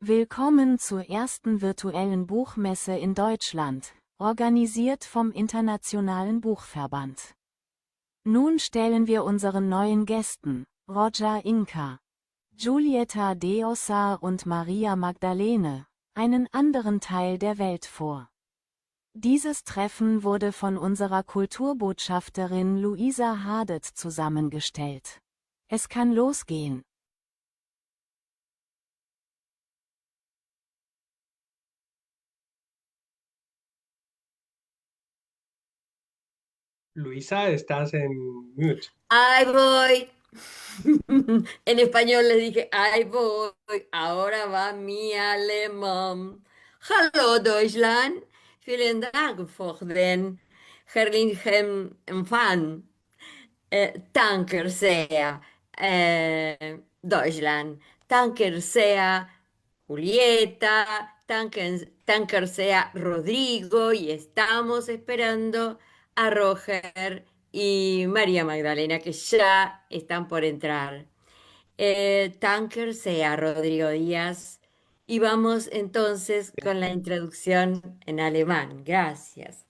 Willkommen zur ersten virtuellen Buchmesse in Deutschland, organisiert vom Internationalen Buchverband. Nun stellen wir unseren neuen Gästen, Roger Inka, Giulietta de Ossa und Maria Magdalene, einen anderen Teil der Welt vor. Dieses Treffen wurde von unserer Kulturbotschafterin Luisa Hadet zusammengestellt. Es kann losgehen. Luisa, estás en mute. Ahí voy. En español les dije, ahí voy. Ahora va mi alemán. Hallo Deutschland. Vielen Dank für den herrlichen Empfang. Danke sehr, Deutschland. Danke sehr, Julieta. Danke sehr, Rodrigo. Y estamos esperando a Roger y María Magdalena, que ya están por entrar. Danke sehr, Rodrigo Díaz. Y vamos entonces con la introducción en alemán. Gracias.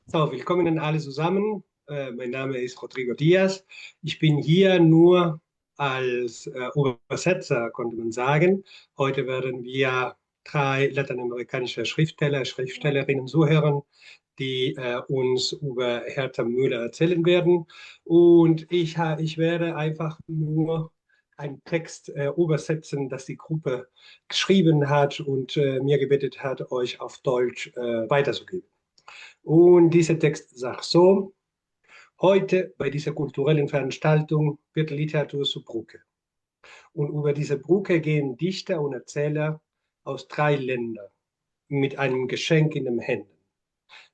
So, willkommen an alle zusammen. Mein Name ist Rodrigo Diaz. Ich bin hier nur als Übersetzer, konnte man sagen. Heute werden wir 3 lateinamerikanische Schriftsteller, Schriftstellerinnen zuhören, die uns über Hertha Müller erzählen werden. Und ich werde einfach nur einen Text übersetzen, das die Gruppe geschrieben hat und mir gebeten hat, euch auf Deutsch weiterzugeben. Und dieser Text sagt so: Heute bei dieser kulturellen Veranstaltung wird Literatur zur Brücke. Und über diese Brücke gehen Dichter und Erzähler aus 3 Ländern mit einem Geschenk in den Händen.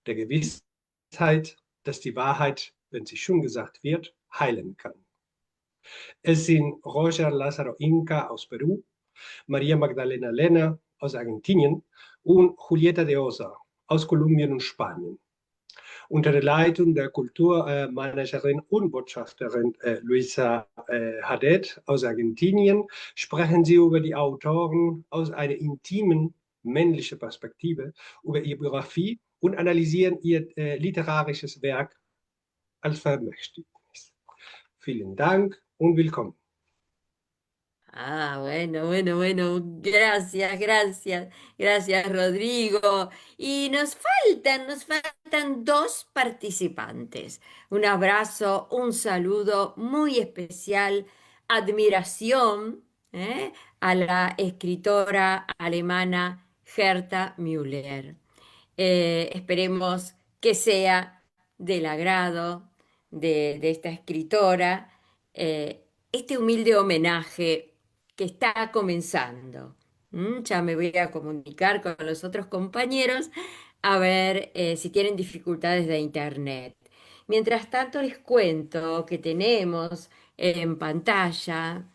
Der Gewissheit, dass die Wahrheit, wenn sie schon gesagt wird, heilen kann. Es sind Roger Lázaro Inca aus Peru, María Magdalena Lena aus Argentinien und Julieta de Osa aus Kolumbien und Spanien. Unter der Leitung der Kulturmanagerin und Botschafterin Luisa Hadet aus Argentinien sprechen sie über die Autoren aus einer intimen männlichen Perspektive, über ihre Biografie und analysieren ihr literarisches Werk als Vermächtnis. Vielen Dank und willkommen. Ah, bueno. Gracias, Rodrigo. Y nos faltan 2 participantes. Un abrazo, un saludo muy especial, admiración, a la escritora alemana Herta Müller. Esperemos que sea del agrado de esta escritora este humilde homenaje que está comenzando. Ya me voy a comunicar con los otros compañeros a ver si tienen dificultades de internet. Mientras tanto, les cuento que tenemos en pantalla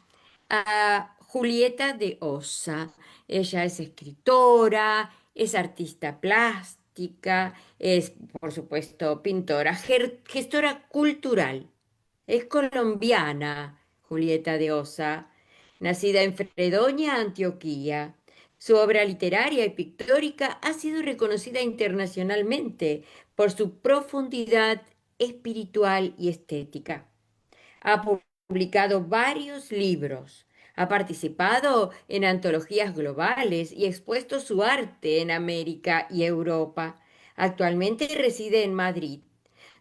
a Julieta de Ossa. Ella es escritora, es artista plástica, es, por supuesto, pintora, gestora cultural. Es colombiana, Julieta de Osa, nacida en Fredonia, Antioquia. Su obra literaria y pictórica ha sido reconocida internacionalmente por su profundidad espiritual y estética. Ha publicado varios libros, ha participado en antologías globales y expuesto su arte en América y Europa. Actualmente reside en Madrid,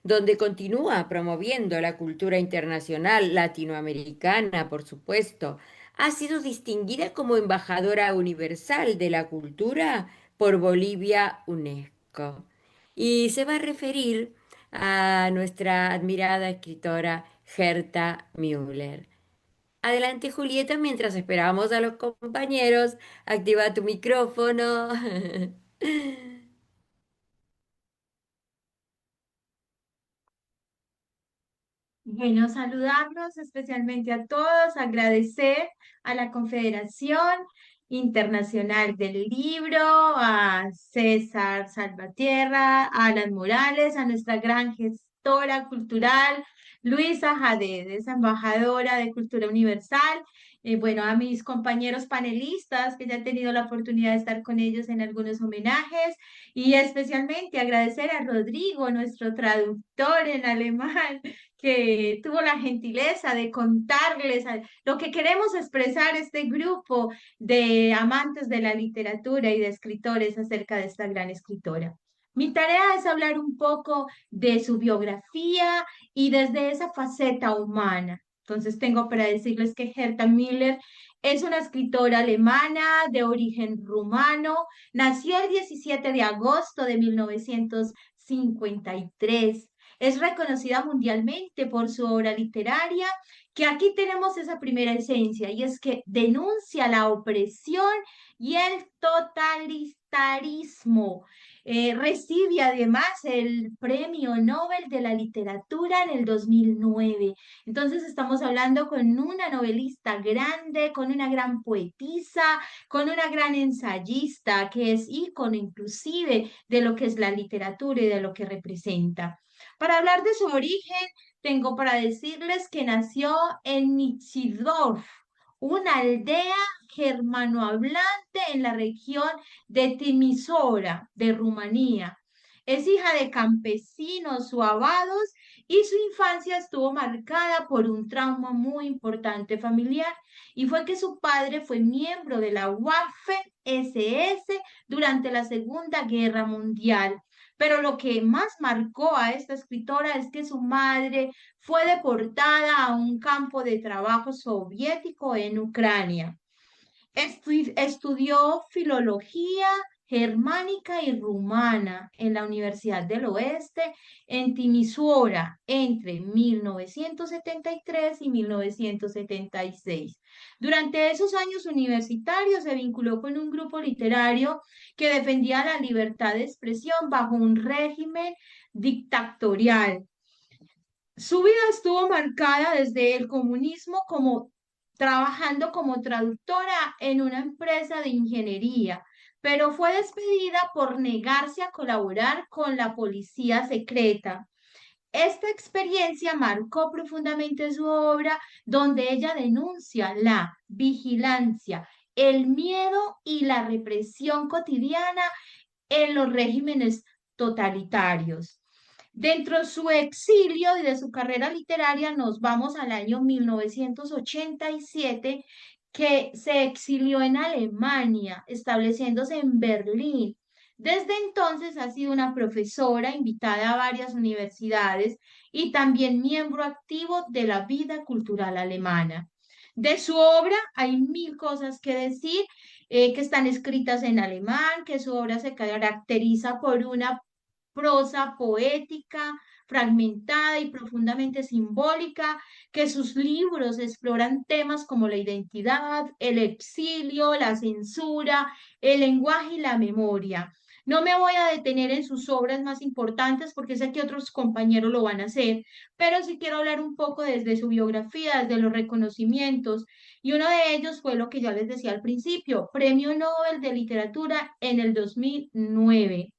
donde continúa promoviendo la cultura internacional latinoamericana, por supuesto. Ha sido distinguida como embajadora universal de la cultura por Bolivia UNESCO. Y se va a referir a nuestra admirada escritora Herta Müller. Adelante, Julieta, mientras esperamos a los compañeros. Activa tu micrófono. Bueno, saludarlos especialmente a todos, agradecer a la Confederación Internacional del Libro, a César Salvatierra, a Alan Morales, a nuestra gran gestora cultural, Luisa Jaded, embajadora de Cultura Universal, bueno, a mis compañeros panelistas que ya he tenido la oportunidad de estar con ellos en algunos homenajes y especialmente agradecer a Rodrigo, nuestro traductor en alemán que tuvo la gentileza de contarles lo que queremos expresar este grupo de amantes de la literatura y de escritores acerca de esta gran escritora. Mi tarea es hablar un poco de su biografía y desde esa faceta humana. Entonces tengo para decirles que Herta Müller es una escritora alemana de origen rumano. Nació el 17 de agosto de 1953. Es reconocida mundialmente por su obra literaria, que aquí tenemos esa primera esencia, y es que denuncia la opresión y el totalitarismo. Recibe además el Premio Nobel de la Literatura en el 2009. Entonces estamos hablando con una novelista grande, con una gran poetisa, con una gran ensayista que es ícono inclusive de lo que es la literatura y de lo que representa. Para hablar de su origen, tengo para decirles que nació en Nichidorf, una aldea germanohablante en la región de Timisoara, de Rumanía. Es hija de campesinos o abados y su infancia estuvo marcada por un trauma muy importante familiar y fue que su padre fue miembro de la Waffen-SS durante la Segunda Guerra Mundial. Pero lo que más marcó a esta escritora es que su madre fue deportada a un campo de trabajo soviético en Ucrania. Estudió filología germánica y rumana en la Universidad del Oeste en Timisoara entre 1973 y 1976. Durante esos años universitarios se vinculó con un grupo literario que defendía la libertad de expresión bajo un régimen dictatorial. Su vida estuvo marcada desde el comunismo como trabajando como traductora en una empresa de ingeniería, pero fue despedida por negarse a colaborar con la policía secreta. Esta experiencia marcó profundamente su obra, donde ella denuncia la vigilancia, el miedo y la represión cotidiana en los regímenes totalitarios. Dentro de su exilio y de su carrera literaria nos vamos al año 1987, que se exilió en Alemania, estableciéndose en Berlín. Desde entonces ha sido una profesora invitada a varias universidades y también miembro activo de la vida cultural alemana. De su obra hay mil cosas que decir, que están escritas en alemán, que su obra se caracteriza por una prosa poética, fragmentada y profundamente simbólica, que sus libros exploran temas como la identidad, el exilio, la censura, el lenguaje y la memoria. No me voy a detener en sus obras más importantes porque sé que otros compañeros lo van a hacer, pero sí quiero hablar un poco desde su biografía, desde los reconocimientos. Y uno de ellos fue lo que ya les decía al principio, Premio Nobel de Literatura en el 2009.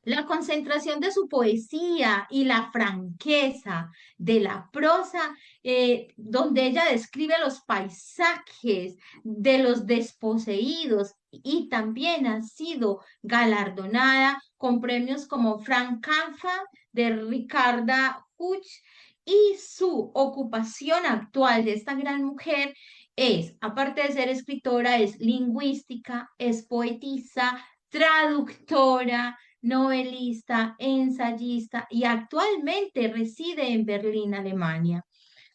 La concentración de su poesía y la franqueza de la prosa, donde ella describe los paisajes de los desposeídos y también ha sido galardonada con premios como Frank Kafka de Ricarda Huch, y su ocupación actual de esta gran mujer es, aparte de ser escritora, es lingüística, es poetisa, traductora, novelista, ensayista y actualmente reside en Berlín, Alemania.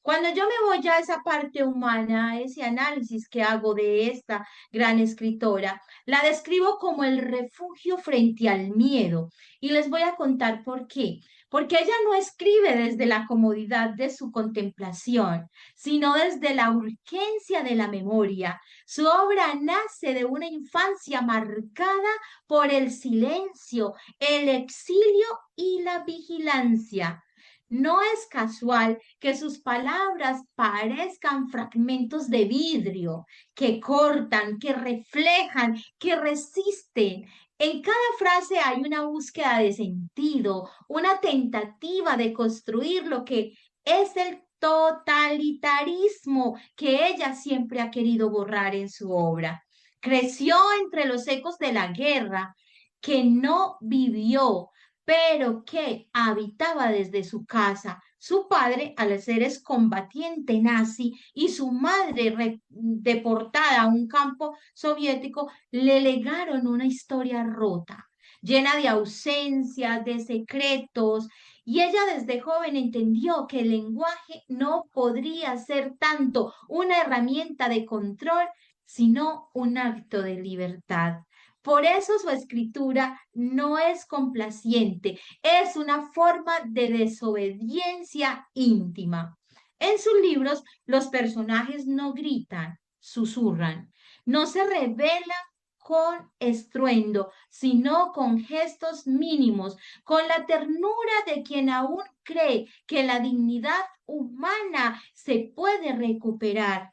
Cuando yo me voy a esa parte humana, a ese análisis que hago de esta gran escritora, la describo como el refugio frente al miedo y les voy a contar por qué. Porque ella no escribe desde la comodidad de su contemplación, sino desde la urgencia de la memoria. Su obra nace de una infancia marcada por el silencio, el exilio y la vigilancia. No es casual que sus palabras parezcan fragmentos de vidrio, que cortan, que reflejan, que resisten. En cada frase hay una búsqueda de sentido, una tentativa de construir lo que es el totalitarismo que ella siempre ha querido borrar en su obra. Creció entre los ecos de la guerra que no vivió, pero que habitaba desde su casa. Su padre, al ser excombatiente nazi, y su madre deportada a un campo soviético, le legaron una historia rota, llena de ausencias, de secretos, y ella desde joven entendió que el lenguaje no podría ser tanto una herramienta de control, sino un acto de libertad. Por eso su escritura no es complaciente, es una forma de desobediencia íntima. En sus libros, los personajes no gritan, susurran, no se revelan con estruendo, sino con gestos mínimos, con la ternura de quien aún cree que la dignidad humana se puede recuperar.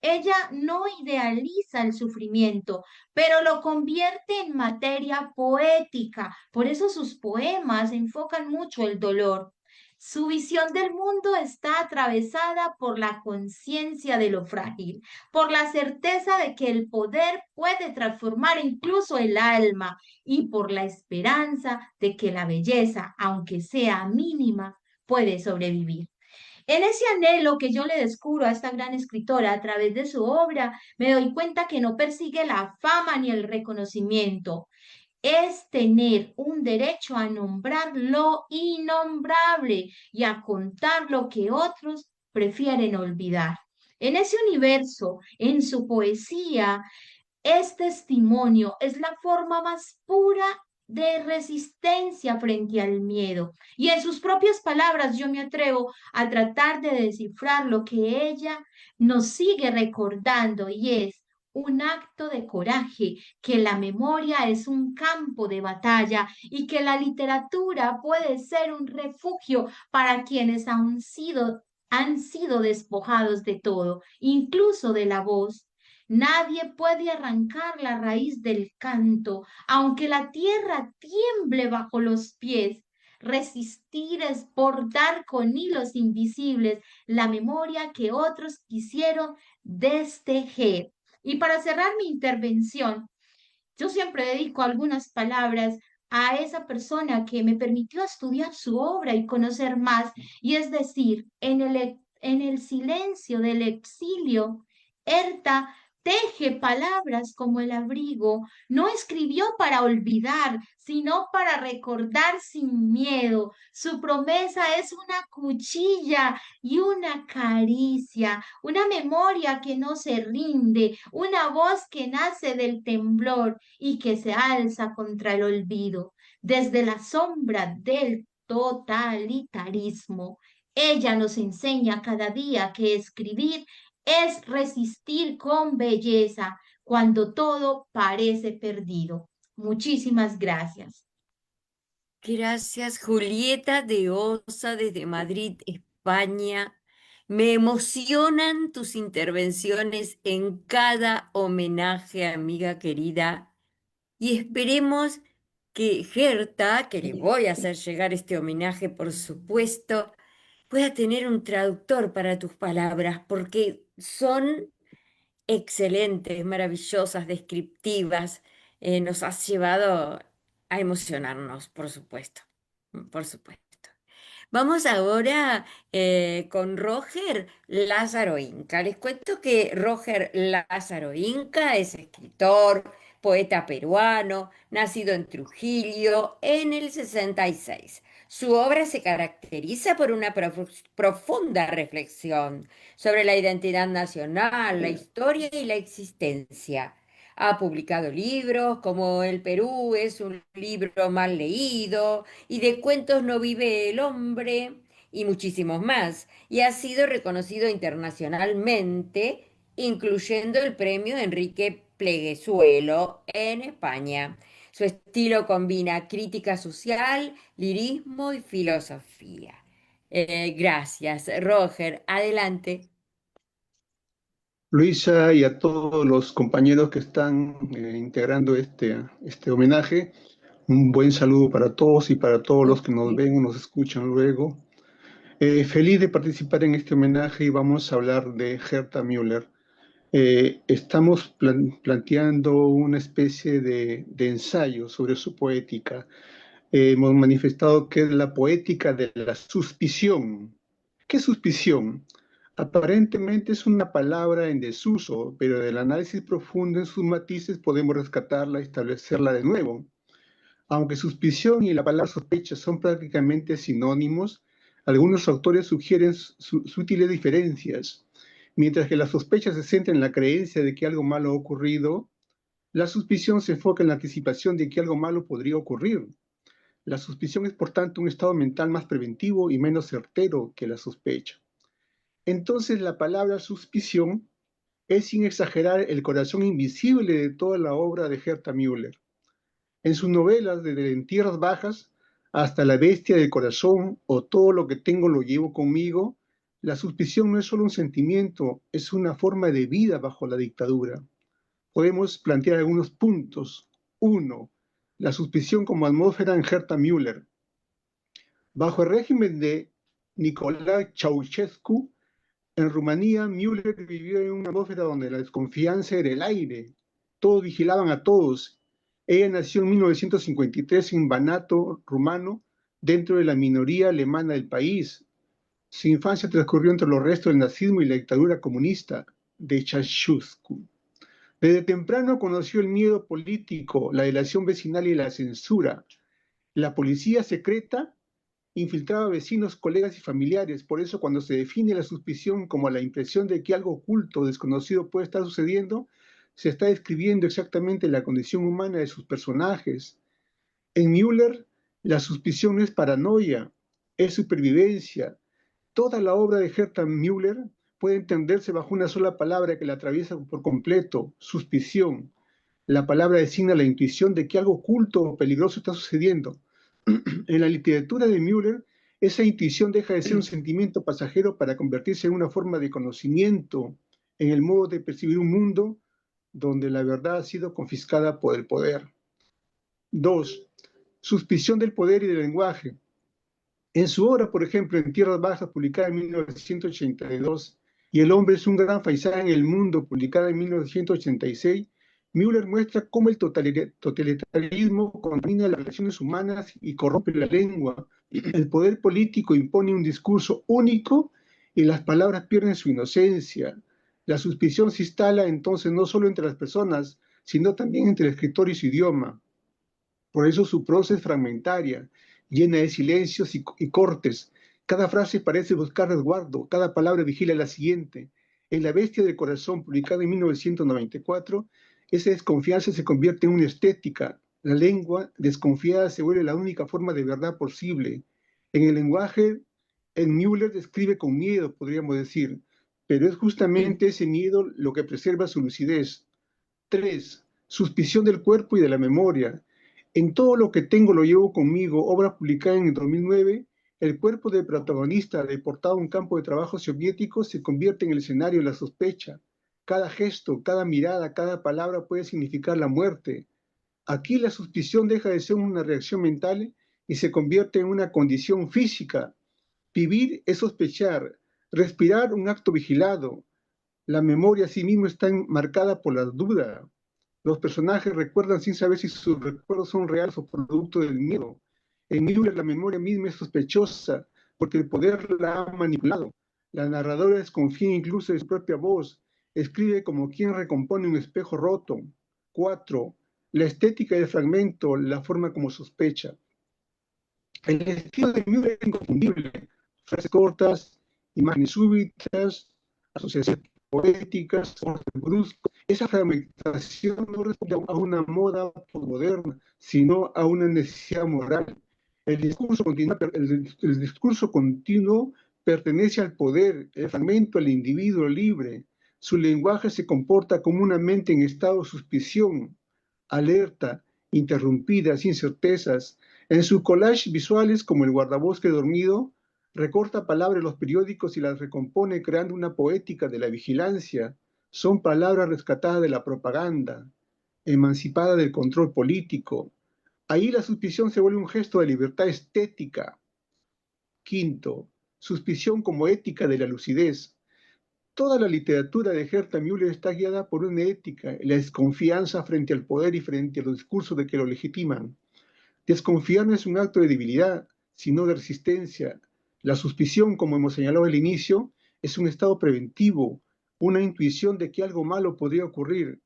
Ella no idealiza el sufrimiento, pero lo convierte en materia poética. Por eso sus poemas enfocan mucho el dolor. Su visión del mundo está atravesada por la conciencia de lo frágil, por la certeza de que el poder puede transformar incluso el alma y por la esperanza de que la belleza, aunque sea mínima, puede sobrevivir. En ese anhelo que yo le descubro a esta gran escritora a través de su obra, me doy cuenta que no persigue la fama ni el reconocimiento, es tener un derecho a nombrar lo innombrable y a contar lo que otros prefieren olvidar. En ese universo, en su poesía, es testimonio, es la forma más pura de resistencia frente al miedo. Y en sus propias palabras yo me atrevo a tratar de descifrar lo que ella nos sigue recordando y es un acto de coraje, que la memoria es un campo de batalla y que la literatura puede ser un refugio para quienes han sido despojados de todo, incluso de la voz. Nadie puede arrancar la raíz del canto, aunque la tierra tiemble bajo los pies. Resistir es bordar con hilos invisibles la memoria que otros quisieron destejer. Y para cerrar mi intervención, yo siempre dedico algunas palabras a esa persona que me permitió estudiar su obra y conocer más, y es decir, en el silencio del exilio, Herta teje palabras como el abrigo. No escribió para olvidar, sino para recordar sin miedo. Su promesa es una cuchilla y una caricia, una memoria que no se rinde, una voz que nace del temblor y que se alza contra el olvido. Desde la sombra del totalitarismo, ella nos enseña cada día que escribir es resistir con belleza cuando todo parece perdido. Muchísimas gracias. Gracias, Julieta de Osa, desde Madrid, España. Me emocionan tus intervenciones en cada homenaje, amiga querida. Y esperemos que Gerta, que le voy a hacer llegar este homenaje, por supuesto, pueda tener un traductor para tus palabras, porque son excelentes, maravillosas, descriptivas. Nos has llevado a emocionarnos, por supuesto, por supuesto. Vamos ahora con Roger Lázaro Inca. Les cuento que Roger Lázaro Inca es escritor, poeta peruano, nacido en Trujillo en el 66. Su obra se caracteriza por una profunda reflexión sobre la identidad nacional, la historia y la existencia. Ha publicado libros como El Perú es un libro mal leído y De cuentos no vive el hombre y muchísimos más. Y ha sido reconocido internacionalmente, incluyendo el premio Enrique Pleguezuelo en España. Su estilo combina crítica social, lirismo y filosofía. Gracias, Roger. Adelante. Luisa y a todos los compañeros que están integrando este homenaje, un buen saludo para todos y para todos los que nos ven o nos escuchan luego. Feliz de participar en este homenaje y vamos a hablar de Herta Müller. Estamos planteando una especie de ensayo sobre su poética. Hemos manifestado que es la poética de la suspición. ¿Qué suspición? Aparentemente es una palabra en desuso, pero del análisis profundo en sus matices podemos rescatarla y establecerla de nuevo. Aunque suspición y la palabra sospecha son prácticamente sinónimos, algunos autores sugieren sutiles diferencias. Mientras que la sospecha se centra en la creencia de que algo malo ha ocurrido, la suspición se enfoca en la anticipación de que algo malo podría ocurrir. La suspición es, por tanto, un estado mental más preventivo y menos certero que la sospecha. Entonces, la palabra suspición es, sin exagerar, el corazón invisible de toda la obra de Herta Müller. En sus novelas, desde En Tierras Bajas hasta La bestia del corazón o Todo lo que tengo lo llevo conmigo, la suspición no es solo un sentimiento, es una forma de vida bajo la dictadura. Podemos plantear algunos puntos. 1. La suspición como atmósfera en Herta Müller. Bajo el régimen de Nicolae Ceausescu, en Rumanía, Müller vivió en una atmósfera donde la desconfianza era el aire. Todos vigilaban a todos. Ella nació en 1953 en Banato, rumano, dentro de la minoría alemana del país. Su infancia transcurrió entre los restos del nazismo y la dictadura comunista de Ceausescu. Desde temprano conoció el miedo político, la delación vecinal y la censura. La policía secreta infiltraba a vecinos, colegas y familiares. Por eso, cuando se define la suspición como la impresión de que algo oculto o desconocido puede estar sucediendo, se está describiendo exactamente la condición humana de sus personajes. En Müller, la suspición no es paranoia, es supervivencia. Toda la obra de Herta Müller puede entenderse bajo una sola palabra que la atraviesa por completo: suspición. La palabra designa la intuición de que algo oculto o peligroso está sucediendo. En la literatura de Müller, esa intuición deja de ser un sentimiento pasajero para convertirse en una forma de conocimiento, en el modo de percibir un mundo donde la verdad ha sido confiscada por el poder. 2. Suspición del poder y del lenguaje. En su obra, por ejemplo, En Tierras Bajas, publicada en 1982, y El hombre es un gran faisán en el mundo, publicada en 1986, Müller muestra cómo el totalitarismo contamina las relaciones humanas y corrompe la lengua. El poder político impone un discurso único y las palabras pierden su inocencia. La suspición se instala entonces no solo entre las personas, sino también entre el escritor y su idioma. Por eso su prosa es fragmentaria, llena de silencios y cortes. Cada frase parece buscar resguardo, cada palabra vigila la siguiente. En La bestia del corazón, publicada en 1994, esa desconfianza se convierte en una estética. La lengua desconfiada se vuelve la única forma de verdad posible. En el lenguaje, en Müller describe con miedo, podríamos decir, pero es justamente ese miedo lo que preserva su lucidez. 3. Suspición del cuerpo y de la memoria. En Todo lo que tengo lo llevo conmigo, obra publicada en el 2009, el cuerpo del protagonista, deportado a un campo de trabajo soviético, se convierte en el escenario de la sospecha. Cada gesto, cada mirada, cada palabra puede significar la muerte. Aquí la suspición deja de ser una reacción mental y se convierte en una condición física. Vivir es sospechar, respirar un acto vigilado. La memoria asimismo está marcada por la duda. Los personajes recuerdan sin saber si sus recuerdos son reales o producto del miedo. En Müller la memoria misma es sospechosa porque el poder la ha manipulado. La narradora desconfía incluso de su propia voz. Escribe como quien recompone un espejo roto. 4. La estética del fragmento la forma como sospecha. El estilo de Müller es inconfundible. Frases cortas, imágenes súbitas, asociaciones poéticas, orden brusco. Esa fragmentación no responde a una moda postmoderna, sino a una necesidad moral. El discurso continuo pertenece al poder, el fragmento al individuo libre. Su lenguaje se comporta como una mente en estado de suspición, alerta, interrumpida, sin certezas. En sus collages visuales, como El guardabosque dormido, Recorta palabras de los periódicos y las recompone creando una poética de la vigilancia. Son palabras rescatadas de la propaganda, emancipadas del control político. Ahí la suspición se vuelve un gesto de libertad estética. Quinto, suspición como ética de la lucidez. Toda la literatura de Herta Müller está guiada por una ética, la desconfianza frente al poder y frente a los discursos de que lo legitiman. Desconfiar no es un acto de debilidad, sino de resistencia. La suspición, como hemos señalado al inicio, es un estado preventivo, una intuición de que algo malo podría ocurrir.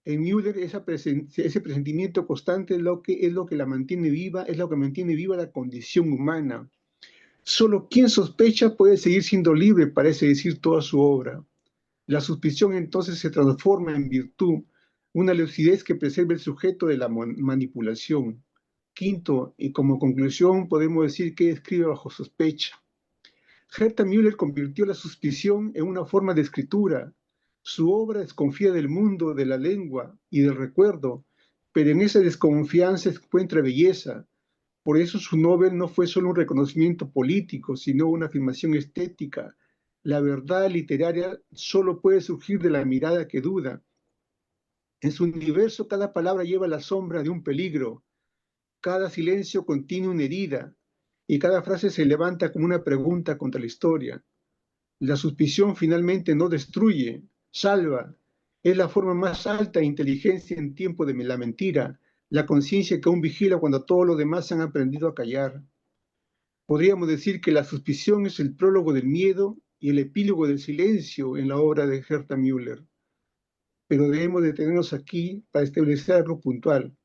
En Müller ese presentimiento constante es lo que la mantiene viva, es lo que mantiene viva la condición humana. Solo quien sospecha puede seguir siendo libre, parece decir toda su obra. La suspición entonces se transforma en virtud, una lucidez que preserva el sujeto de la manipulación. Quinto, y como conclusión podemos decir que escribe bajo sospecha. Herta Müller convirtió la suspición en una forma de escritura. Su obra desconfía del mundo, de la lengua y del recuerdo, pero en esa desconfianza encuentra belleza. Por eso su Nobel no fue solo un reconocimiento político, sino una afirmación estética. La verdad literaria solo puede surgir de la mirada que duda. En su universo cada palabra lleva la sombra de un peligro, cada silencio contiene una herida y cada frase se levanta como una pregunta contra la historia. La suspición finalmente no destruye, salva. Es la forma más alta de inteligencia en tiempo de la mentira, la conciencia que aún vigila cuando todos los demás han aprendido a callar. Podríamos decir que la suspición es el prólogo del miedo y el epílogo del silencio en la obra de Herta Müller. Pero debemos detenernos aquí para establecer algo puntual.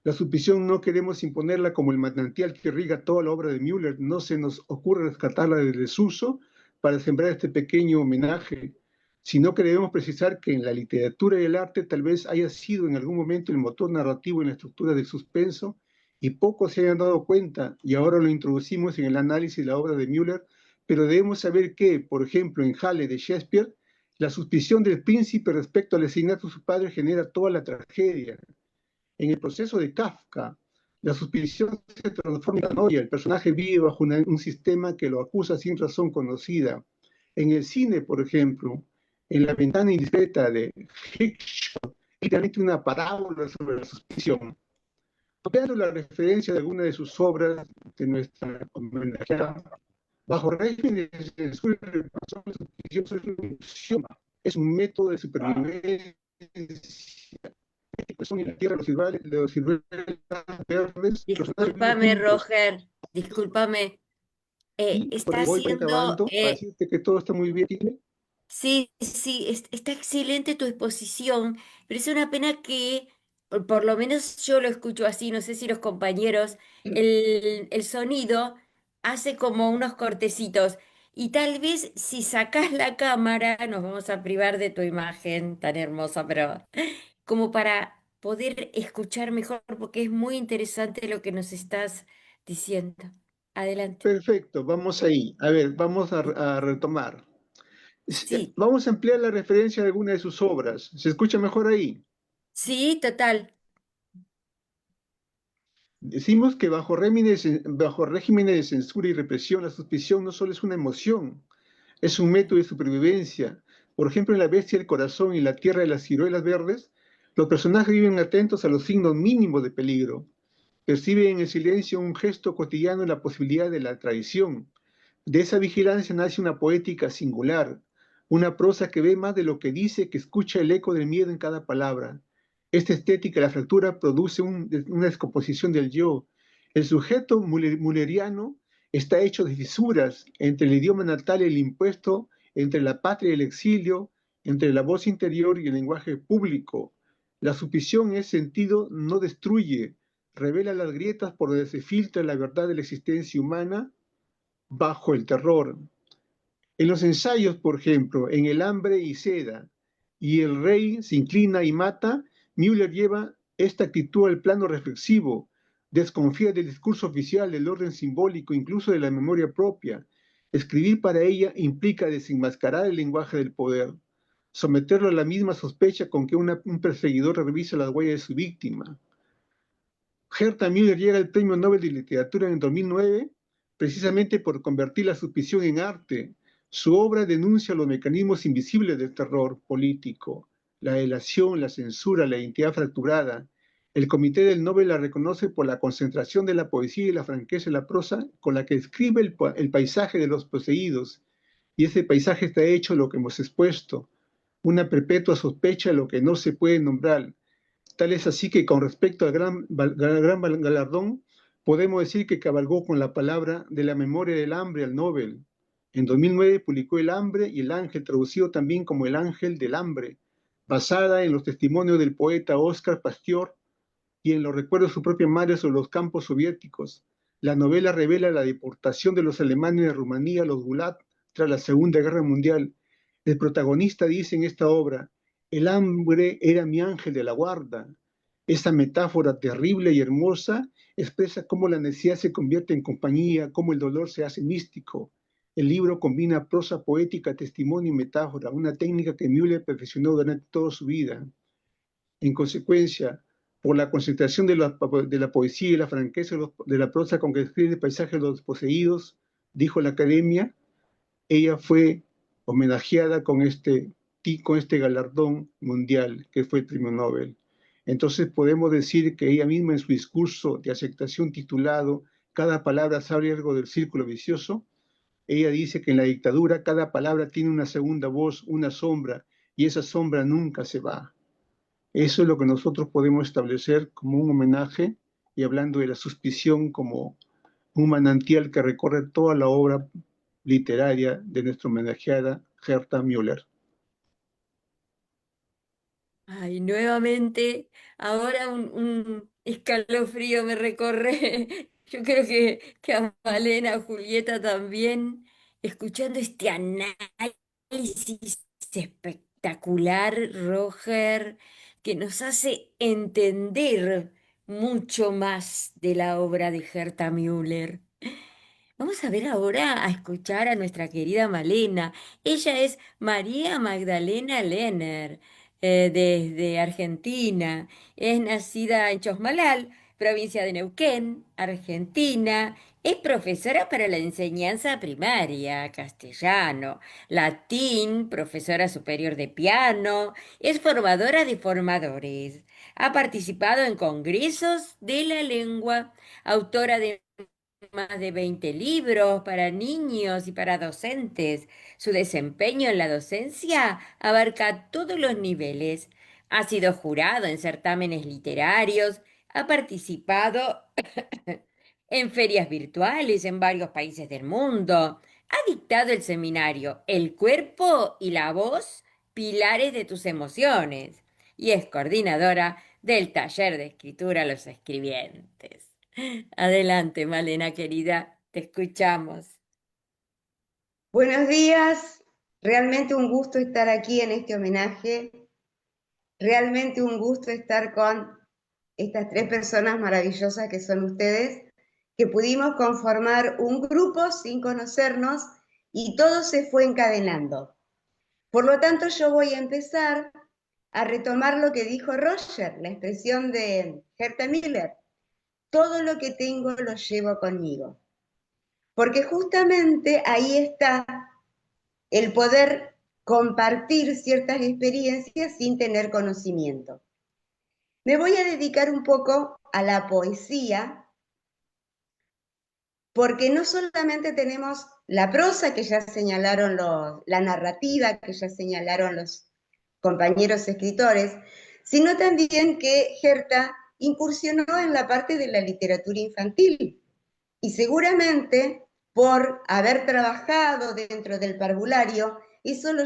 La suspición no queremos imponerla como el manantial que irriga toda la obra de Müller, no se nos ocurre rescatarla del desuso para sembrar este pequeño homenaje, sino que debemos precisar que en la literatura y el arte tal vez haya sido en algún momento el motor narrativo en la estructura del suspenso y pocos se hayan dado cuenta y ahora lo introducimos en el análisis de la obra de Müller, pero debemos saber que, por ejemplo, en Halle de Shakespeare, la suspición del príncipe respecto al asesinato de su padre genera toda la tragedia. En el proceso de Kafka, la suspición se transforma en paranoia. El personaje vive bajo un sistema que lo acusa sin razón conocida. En el cine, por ejemplo, en La ventana indiscreta de Hitchcock, literalmente una parábola sobre la suspición. Copiando la referencia de alguna de sus obras de nuestra homenajeada, bajo régimen de censura y represión, la suspición es un axioma, es un método de supervivencia. Son en la tierra los ciruelos verdes. Discúlpame, Roger, discúlpame. Y por Está eso voy haciendo, acabando para decirte que todo está muy bien. sí, sí, está excelente tu exposición, pero es una pena que, por lo menos yo lo escucho así, no sé si los compañeros, el sonido hace como unos cortecitos y tal vez si sacás la cámara nos vamos a privar de tu imagen tan hermosa, pero como para poder escuchar mejor, porque es muy interesante lo que nos estás diciendo. Adelante. Perfecto, vamos ahí. A ver, vamos a retomar. Sí, Vamos a ampliar la referencia de alguna de sus obras. ¿Se escucha mejor ahí? sí, total. Decimos que bajo regímenes de censura y represión, la suspición no solo es una emoción, es un método de supervivencia. Por ejemplo, en La bestia del corazón y La tierra de las ciruelas verdes, los personajes viven atentos a los signos mínimos de peligro. Perciben en el silencio un gesto cotidiano en la posibilidad de la traición. De esa vigilancia nace una poética singular, una prosa que ve más de lo que dice, que escucha el eco del miedo en cada palabra. Esta estética de la fractura produce una descomposición del yo. El sujeto mulleriano está hecho de fisuras entre el idioma natal y el impuesto, entre la patria y el exilio, entre la voz interior y el lenguaje público. La suspición en ese sentido no destruye, revela las grietas por donde se filtra la verdad de la existencia humana bajo el terror. En los ensayos, por ejemplo, en El hambre y seda y El rey se inclina y mata, Müller lleva esta actitud al plano reflexivo, desconfía del discurso oficial, del orden simbólico, incluso de la memoria propia. Escribir para ella implica desenmascarar el lenguaje del poder, someterlo a la misma sospecha con que un perseguidor revisa las huellas de su víctima. Herta Müller llega al Premio Nobel de Literatura en 2009 precisamente por convertir la suspición en arte. Su obra denuncia los mecanismos invisibles del terror político, la delación, la censura, la identidad fracturada. El Comité del Nobel la reconoce por la concentración de la poesía y la franqueza de la prosa con la que describe el paisaje de los poseídos. Y ese paisaje está hecho de lo que hemos expuesto, una perpetua sospecha de lo que no se puede nombrar. Tal es así que con respecto al gran galardón, podemos decir que cabalgó con la palabra de la memoria del hambre al Nobel. En 2009 publicó El hambre y el ángel, traducido también como El ángel del hambre, basada en los testimonios del poeta Óscar Pastior y en los recuerdos de su propia madre sobre los campos soviéticos. La novela revela la deportación de los alemanes de Rumanía a los Gulag tras la Segunda Guerra Mundial. El protagonista dice en esta obra: el hambre era mi ángel de la guarda. Esta metáfora terrible y hermosa expresa cómo la necesidad se convierte en compañía, cómo el dolor se hace místico. El libro combina prosa poética, testimonio y metáfora, una técnica que Müller perfeccionó durante toda su vida. En consecuencia, por la concentración de la poesía y la franqueza de la prosa con que describe el paisaje de los poseídos, dijo la Academia, ella fue homenajeada con este galardón mundial que fue el Premio Nobel. Entonces podemos decir que ella misma en su discurso de aceptación titulado Cada palabra sabe algo del círculo vicioso, ella dice que en la dictadura cada palabra tiene una segunda voz, una sombra, y esa sombra nunca se va. Eso es lo que nosotros podemos establecer como un homenaje, y hablando de la suspición como un manantial que recorre toda la obra literaria de nuestra homenajeada Herta Müller. Ay, nuevamente, ahora un escalofrío me recorre. Yo creo que a Malena, a Julieta también, escuchando este análisis espectacular, Roger, que nos hace entender mucho más de la obra de Herta Müller. Vamos a ver ahora a escuchar a nuestra querida Malena. Ella es María Magdalena Lerner, desde Argentina. Es nacida en Chosmalal, provincia de Neuquén, Argentina. Es profesora para la enseñanza primaria, castellano, latín, profesora superior de piano. Es formadora de formadores. Ha participado en congresos de la lengua, autora de más de 20 libros para niños y para docentes. Su desempeño en la docencia abarca todos los niveles. Ha sido jurado en certámenes literarios, ha participado en ferias virtuales en varios países del mundo, ha dictado el seminario El cuerpo y la voz, pilares de tus emociones, y es coordinadora del taller de escritura Los Escribientes. Adelante, Malena querida, te escuchamos. Buenos días, realmente un gusto estar aquí en este homenaje, realmente un gusto estar con estas tres personas maravillosas que son ustedes, que pudimos conformar un grupo sin conocernos y todo se fue encadenando. Por lo tanto, yo voy a empezar a retomar lo que dijo Roger, la expresión de Herta Müller: todo lo que tengo lo llevo conmigo. Porque justamente ahí está el poder compartir ciertas experiencias sin tener conocimiento. Me voy a dedicar un poco a la poesía, porque no solamente tenemos la prosa que ya señalaron la narrativa que ya señalaron los compañeros escritores, sino también que Herta incursionó en la parte de la literatura infantil, y seguramente por haber trabajado dentro del parvulario, eso la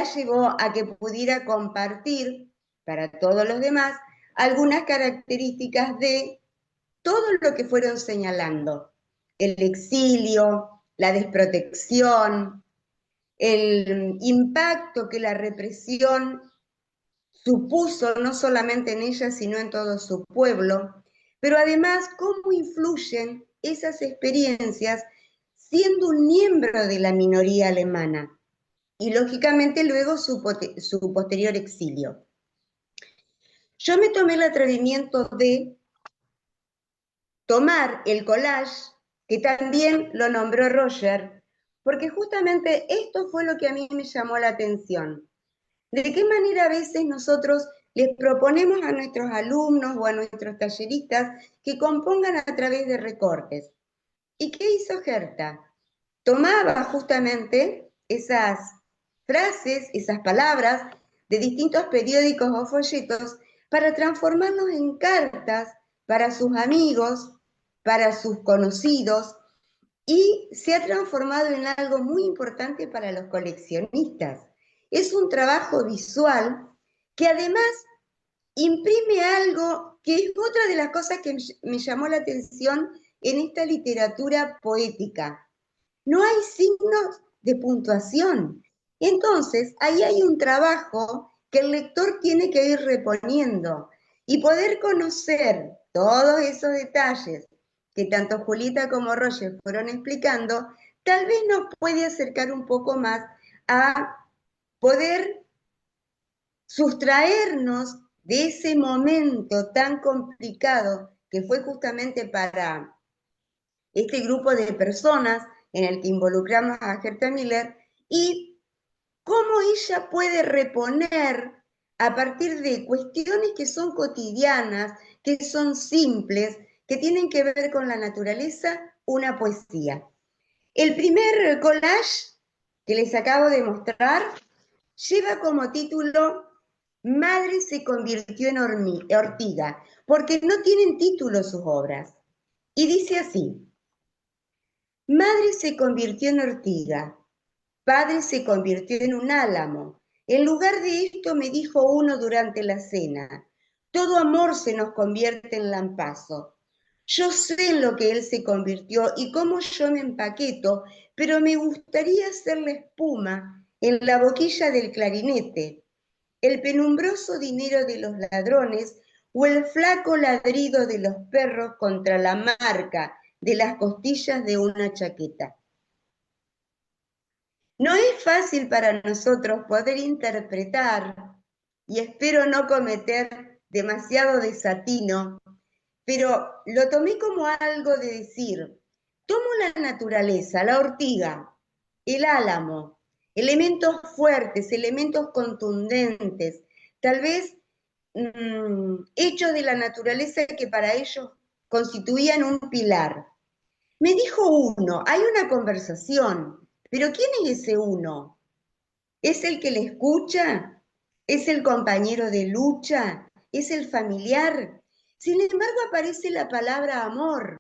llevó a que pudiera compartir para todos los demás algunas características de todo lo que fueron señalando: el exilio, la desprotección, el impacto que la represión supuso no solamente en ella, sino en todo su pueblo, pero además cómo influyen esas experiencias siendo un miembro de la minoría alemana y lógicamente luego su posterior exilio. Yo me tomé el atrevimiento de tomar el collage que también lo nombró Roger, porque justamente esto fue lo que a mí me llamó la atención. ¿De qué manera a veces nosotros les proponemos a nuestros alumnos o a nuestros talleristas que compongan a través de recortes? ¿Y qué hizo Herta? Tomaba justamente esas frases, esas palabras de distintos periódicos o folletos para transformarlos en cartas para sus amigos, para sus conocidos, y se ha transformado en algo muy importante para los coleccionistas. Es un trabajo visual que además imprime algo que es otra de las cosas que me llamó la atención en esta literatura poética. No hay signos de puntuación. Entonces, ahí hay un trabajo que el lector tiene que ir reponiendo y poder conocer todos esos detalles que tanto Julita como Roger fueron explicando, tal vez nos puede acercar un poco más a poder sustraernos de ese momento tan complicado que fue justamente para este grupo de personas en el que involucramos a Herta Miller, y cómo ella puede reponer a partir de cuestiones que son cotidianas, que son simples, que tienen que ver con la naturaleza, una poesía. El primer collage que les acabo de mostrar lleva como título Madre se convirtió en ortiga, porque no tienen título sus obras. Y dice así: Madre se convirtió en ortiga, padre se convirtió en un álamo. En lugar de esto me dijo uno durante la cena: todo amor se nos convierte en lampazo. Yo sé en lo que él se convirtió y cómo yo me empaqueto, pero me gustaría hacer la espuma en la boquilla del clarinete, el penumbroso dinero de los ladrones o el flaco ladrido de los perros contra la marca de las costillas de una chaqueta. No es fácil para nosotros poder interpretar, y espero no cometer demasiado desatino, pero lo tomé como algo de decir, tomo la naturaleza, la ortiga, el álamo, elementos fuertes, elementos contundentes, tal vez hechos de la naturaleza que para ellos constituían un pilar. Me dijo uno, hay una conversación, pero ¿quién es ese uno? ¿Es el que le escucha? ¿Es el compañero de lucha? ¿Es el familiar? Sin embargo, aparece la palabra amor,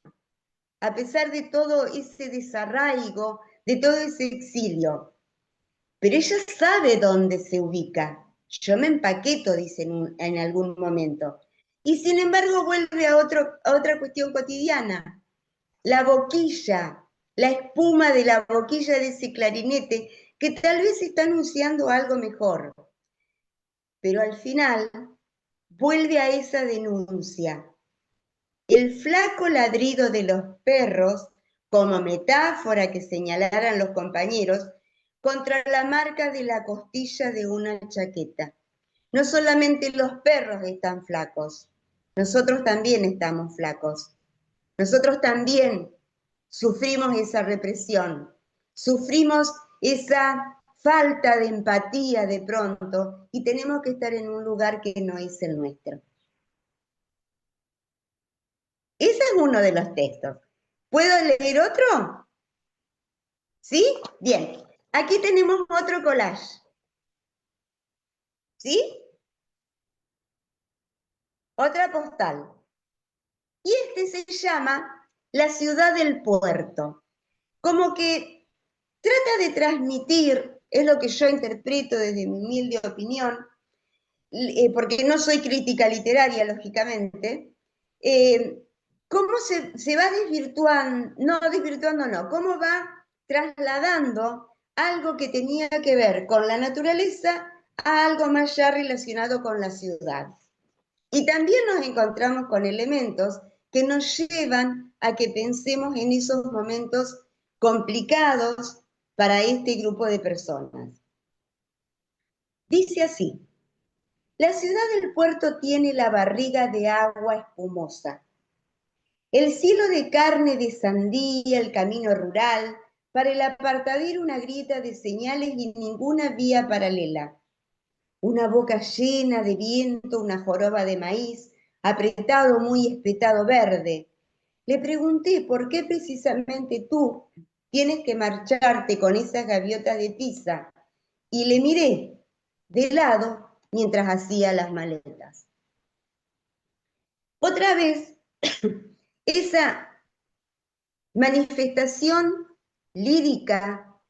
a pesar de todo ese desarraigo, de todo ese exilio. Pero ella sabe dónde se ubica. Yo me empaqueto, dice en algún momento. Y sin embargo vuelve a otra cuestión cotidiana. La boquilla, la espuma de la boquilla de ese clarinete que tal vez está anunciando algo mejor. Pero al final vuelve a esa denuncia. El flaco ladrido de los perros, como metáfora que señalaran los compañeros, contra la marca de la costilla de una chaqueta. No solamente los perros están flacos, nosotros también estamos flacos. Nosotros también sufrimos esa represión, sufrimos esa falta de empatía de pronto y tenemos que estar en un lugar que no es el nuestro. Ese es uno de los textos. ¿Puedo leer otro? ¿Sí? Bien. Aquí tenemos otro collage. ¿Sí? Otra postal. Y este se llama La ciudad del puerto. Como que trata de transmitir, es lo que yo interpreto desde mi humilde opinión, porque no soy crítica literaria, lógicamente, cómo se va desvirtuando no, cómo va trasladando algo que tenía que ver con la naturaleza a algo más ya relacionado con la ciudad. Y también nos encontramos con elementos que nos llevan a que pensemos en esos momentos complicados para este grupo de personas. Dice así: la ciudad del puerto tiene la barriga de agua espumosa. El cielo de carne de sandía, el camino rural, para el apartadero una grieta de señales y ninguna vía paralela. Una boca llena de viento, una joroba de maíz, apretado, muy espetado verde. Le pregunté por qué precisamente tú tienes que marcharte con esas gaviotas de Pisa, y le miré de lado mientras hacía las maletas. Otra vez, esa manifestación lírica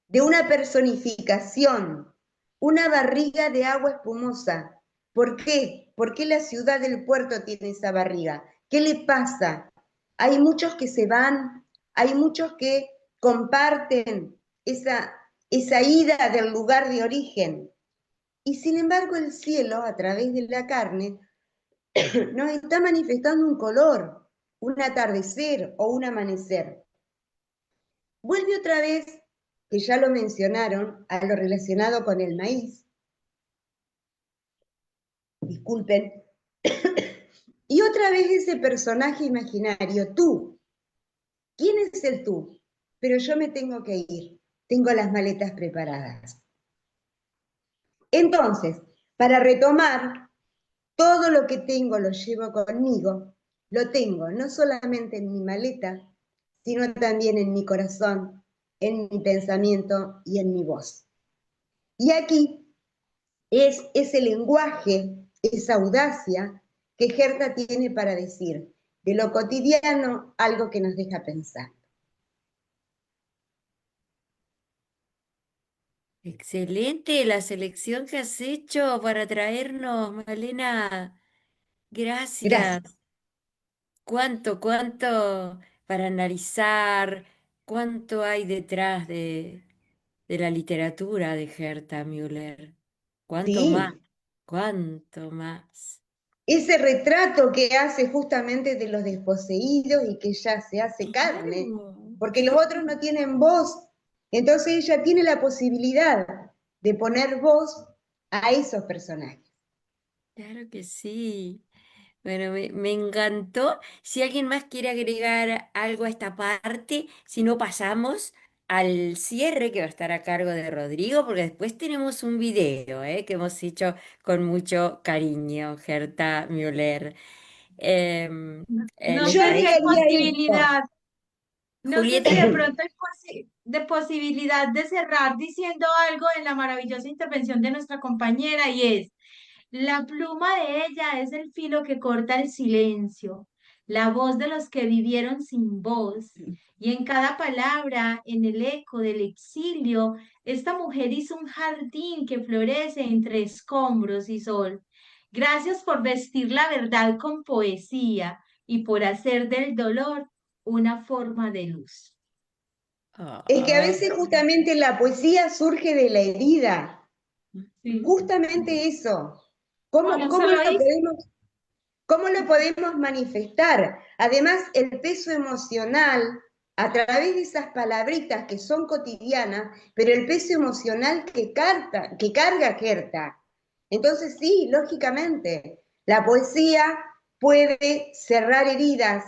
de una personificación, una barriga de agua espumosa. ¿Por qué? ¿Por qué la ciudad del puerto tiene esa barriga? ¿Qué le pasa? Hay muchos que se van, hay muchos que comparten esa ida del lugar de origen. Y sin embargo el cielo, a través de la carne, nos está manifestando un color, un atardecer o un amanecer. Vuelve otra vez, que ya lo mencionaron, a lo relacionado con el maíz. Disculpen. Y otra vez ese personaje imaginario, tú. ¿Quién es el tú? Pero yo me tengo que ir. Tengo las maletas preparadas. Entonces, para retomar, todo lo que tengo lo llevo conmigo. Lo tengo no solamente en mi maleta, sino también en mi corazón, en mi pensamiento y en mi voz. Y aquí es ese lenguaje, esa audacia que Herta tiene para decir de lo cotidiano algo que nos deja pensar. Excelente la selección que has hecho para traernos, Malena. Gracias. Gracias. Cuánto para analizar, cuánto hay detrás de la literatura de Herta Müller. Cuánto más, Sí, cuánto más. ese retrato que hace justamente de los desposeídos y que ya se hace carne, Claro, porque los otros no tienen voz. Entonces ella tiene la posibilidad de poner voz a esos personajes. claro que sí. Bueno, me encantó. Si alguien más quiere agregar algo a esta parte, si no pasamos al cierre que va a estar a cargo de Rodrigo, porque después tenemos un video, que hemos hecho con mucho cariño, Gerta Müller. Em, No ¿Les Yo sé si hay parece? agregaría esto. posibilidad, no sé Julieta, si de pronto hay de posibilidad de cerrar diciendo algo en la maravillosa intervención de nuestra compañera y es: la pluma de ella es el filo que corta el silencio, la voz de los que vivieron sin voz. Y en cada palabra, en el eco del exilio, esta mujer hizo un jardín que florece entre escombros y sol. Gracias por vestir la verdad con poesía y por hacer del dolor una forma de luz. Es que a ah, veces justamente la poesía surge de la herida, Sí. justamente eso. No, ¿Cómo, no cómo solo lo hizo. podemos, cómo lo podemos manifestar? Además, el peso emocional, a través de esas palabritas que son cotidianas, pero el peso emocional que carga Herta. Entonces, sí, lógicamente, la poesía puede cerrar heridas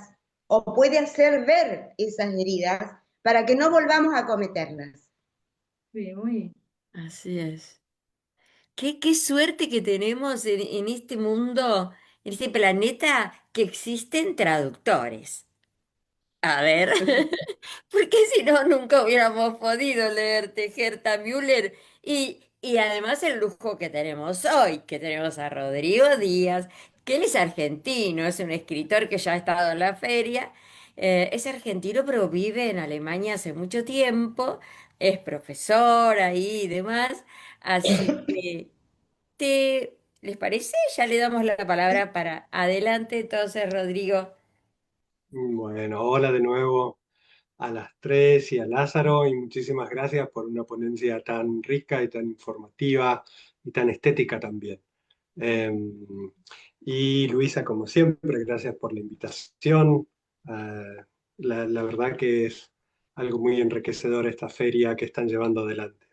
o puede hacer ver esas heridas para que no volvamos a cometerlas. Sí, muy bien. así es. Qué suerte que tenemos en este mundo, en este planeta, que existen traductores. A ver, porque si no, nunca hubiéramos podido leerte, Gerta Müller. Y además el lujo que tenemos hoy, que tenemos a Rodrigo Díaz, que él es argentino, es un escritor que ya ha estado en la feria. Es argentino, pero vive en Alemania hace mucho tiempo, es profesor ahí y demás. Así que, ¿les parece? Ya le damos la palabra para adelante, entonces, Rodrigo. Bueno, hola de nuevo a las tres y a Lázaro, y muchísimas gracias por una ponencia tan rica y tan informativa y tan estética también. Eh, y Luisa, como siempre, gracias por la invitación. La verdad que es algo muy enriquecedor esta feria que están llevando adelante.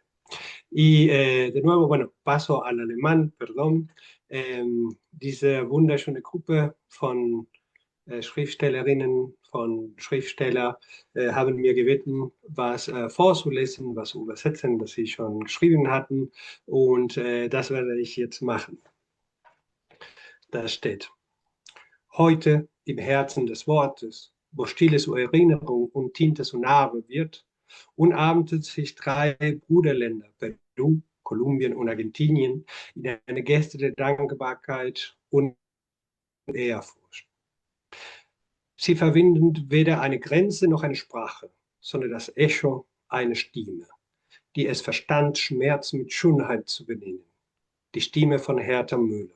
Y de nuevo, bueno, paso al alemán, perdón. Diese wunderschöne Gruppe von Schriftstellerinnen von Schriftsteller haben mir gebeten, was vorzulesen, was zu übersetzen, das sie schon geschrieben hatten. Und das werde ich jetzt machen. Da steht: Heute im Herzen des Wortes, wo Stille zur Erinnerung und Tinte zur Narbe wird, umarmten sich 3 Bruderländer, Peru, Kolumbien und Argentinien, in eine Geste der Dankbarkeit und Ehrfurcht. Sie verbinden weder eine Grenze noch eine Sprache, sondern das Echo einer Stimme, die es verstand, Schmerz mit Schönheit zu benennen. Die Stimme von Hertha Müller.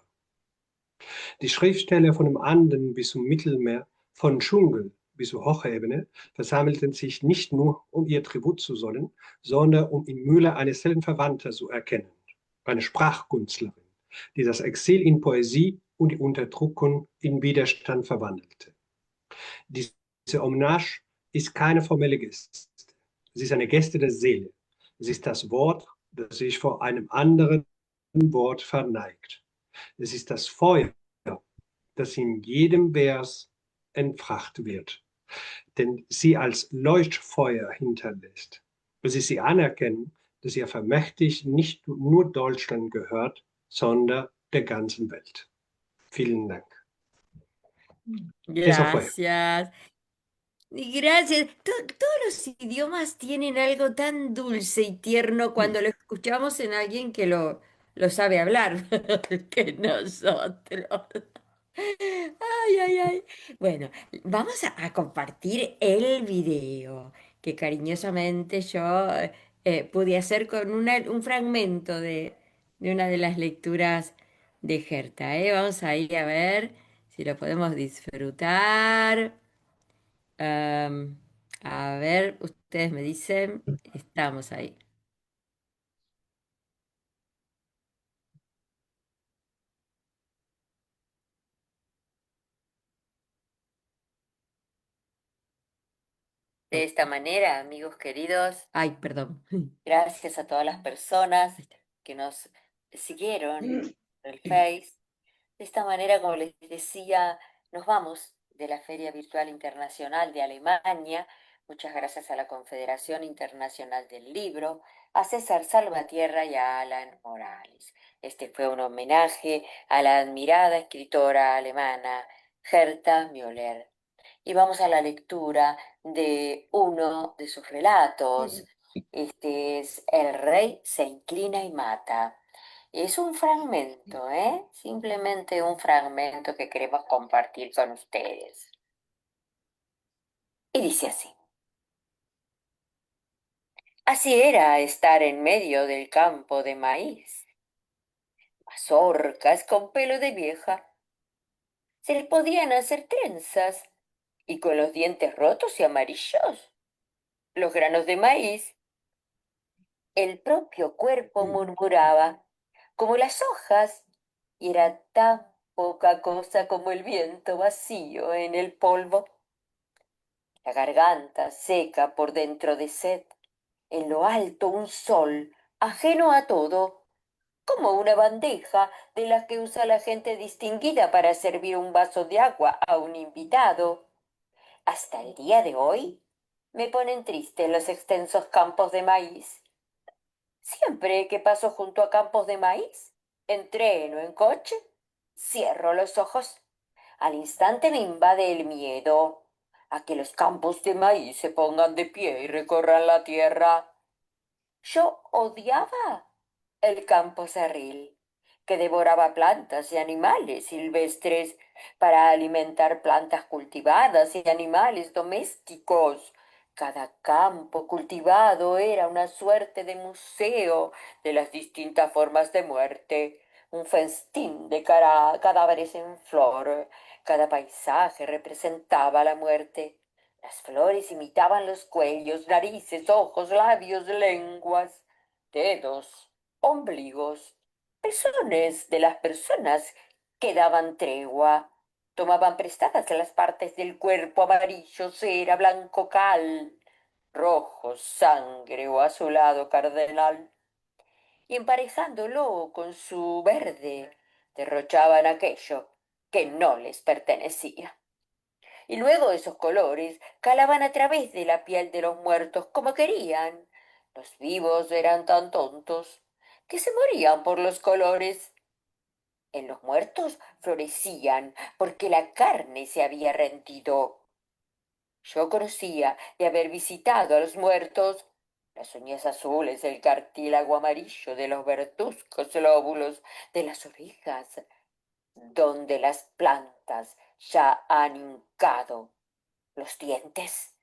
Die Schriftsteller von dem Anden bis zum Mittelmeer, von Dschungel bis zur Hochebene, versammelten sich nicht nur, um ihr Tribut zu zollen, sondern um in Müller eine Seelenverwandte zu erkennen, eine Sprachkünstlerin, die das Exil in Poesie und die Unterdrückung in Widerstand verwandelte. Diese Hommage ist keine formelle Geste. Es ist eine Geste der Seele. Es ist das Wort, das sich vor einem anderen Wort verneigt. Es ist das Feuer, das in jedem Vers entfacht wird, denn sie als Leuchtfeuer hinterlässt. Es ist die Anerkennung, dass ihr vermächtigt nicht nur Deutschland gehört, sondern der ganzen Welt. Vielen Dank. Eso fue. Gracias. Y gracias. Todos los idiomas tienen algo tan dulce y tierno cuando lo escuchamos en alguien que lo sabe hablar, que nosotros. Ay, ay, ay. Bueno, vamos a compartir el video que cariñosamente yo pude hacer con un fragmento de una de las lecturas de Herta, ¿eh? Vamos a ir a ver si lo podemos disfrutar. A ver, ustedes me dicen, estamos ahí. De esta manera, amigos queridos, ay, perdón, gracias a todas las personas que nos siguieron por el Face. De esta manera, como les decía, nos vamos de la Feria Virtual Internacional de Alemania. Muchas gracias a la Confederación Internacional del Libro, a César Salvatierra y a Alan Morales. Este fue un homenaje a la admirada escritora alemana Herta Müller. Y vamos a la lectura de uno de sus relatos. Este es El rey se inclina y mata. Es un fragmento, ¿eh? Simplemente un fragmento que queremos compartir con ustedes. Y dice así. Así era estar en medio del campo de maíz. Mazorcas con pelo de vieja. Se les podían hacer trenzas y con los dientes rotos y amarillos. Los granos de maíz. El propio cuerpo murmuraba, como las hojas, y era tan poca cosa como el viento vacío en el polvo. La garganta seca por dentro de sed, en lo alto un sol, ajeno a todo, como una bandeja de las que usa la gente distinguida para servir un vaso de agua a un invitado. Hasta el día de hoy me ponen triste los extensos campos de maíz. Siempre que paso junto a campos de maíz, en tren o en coche, cierro los ojos. Al instante me invade el miedo a que los campos de maíz se pongan de pie y recorran la tierra. Yo odiaba el campo cerril, que devoraba plantas y animales silvestres para alimentar plantas cultivadas y animales domésticos. Cada campo cultivado era una suerte de museo de las distintas formas de muerte, un festín de cadáveres en flor. Cada paisaje representaba la muerte. Las flores imitaban los cuellos, narices, ojos, labios, lenguas, dedos, ombligos, pezones de las personas que daban tregua. Tomaban prestadas las partes del cuerpo amarillo, cera, blanco, cal, rojo, sangre o azulado cardenal, y emparejándolo con su verde, derrochaban aquello que no les pertenecía. Y luego esos colores calaban a través de la piel de los muertos como querían. Los vivos eran tan tontos que se morían por los colores. En los muertos florecían porque la carne se había rendido. Yo conocía de haber visitado a los muertos las uñas azules, el cartílago amarillo de los verduzcos lóbulos de las orejas, donde las plantas ya han hincado los dientes,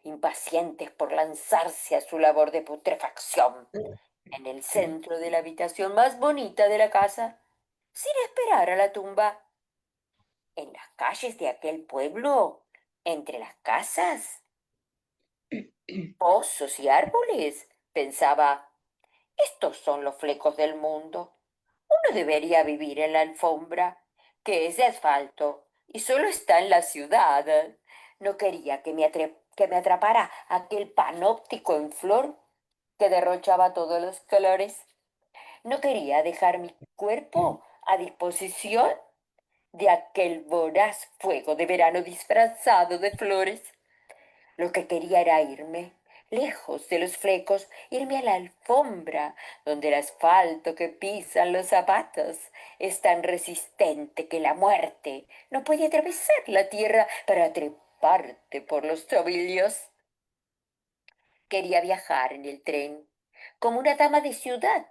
impacientes por lanzarse a su labor de putrefacción en el centro de la habitación más bonita de la casa, sin esperar a la tumba. En las calles de aquel pueblo, entre las casas, pozos y árboles, pensaba, estos son los flecos del mundo. Uno debería vivir en la alfombra, que es de asfalto, y solo está en la ciudad. No quería que me atrapara aquel panóptico en flor que derrochaba todos los colores. No quería dejar mi cuerpo a disposición de aquel voraz fuego de verano disfrazado de flores. Lo que quería era irme, lejos de los flecos, irme a la alfombra, donde el asfalto que pisan los zapatos es tan resistente que la muerte no puede atravesar la tierra para treparte por los tobillos. Quería viajar en el tren, como una dama de ciudad,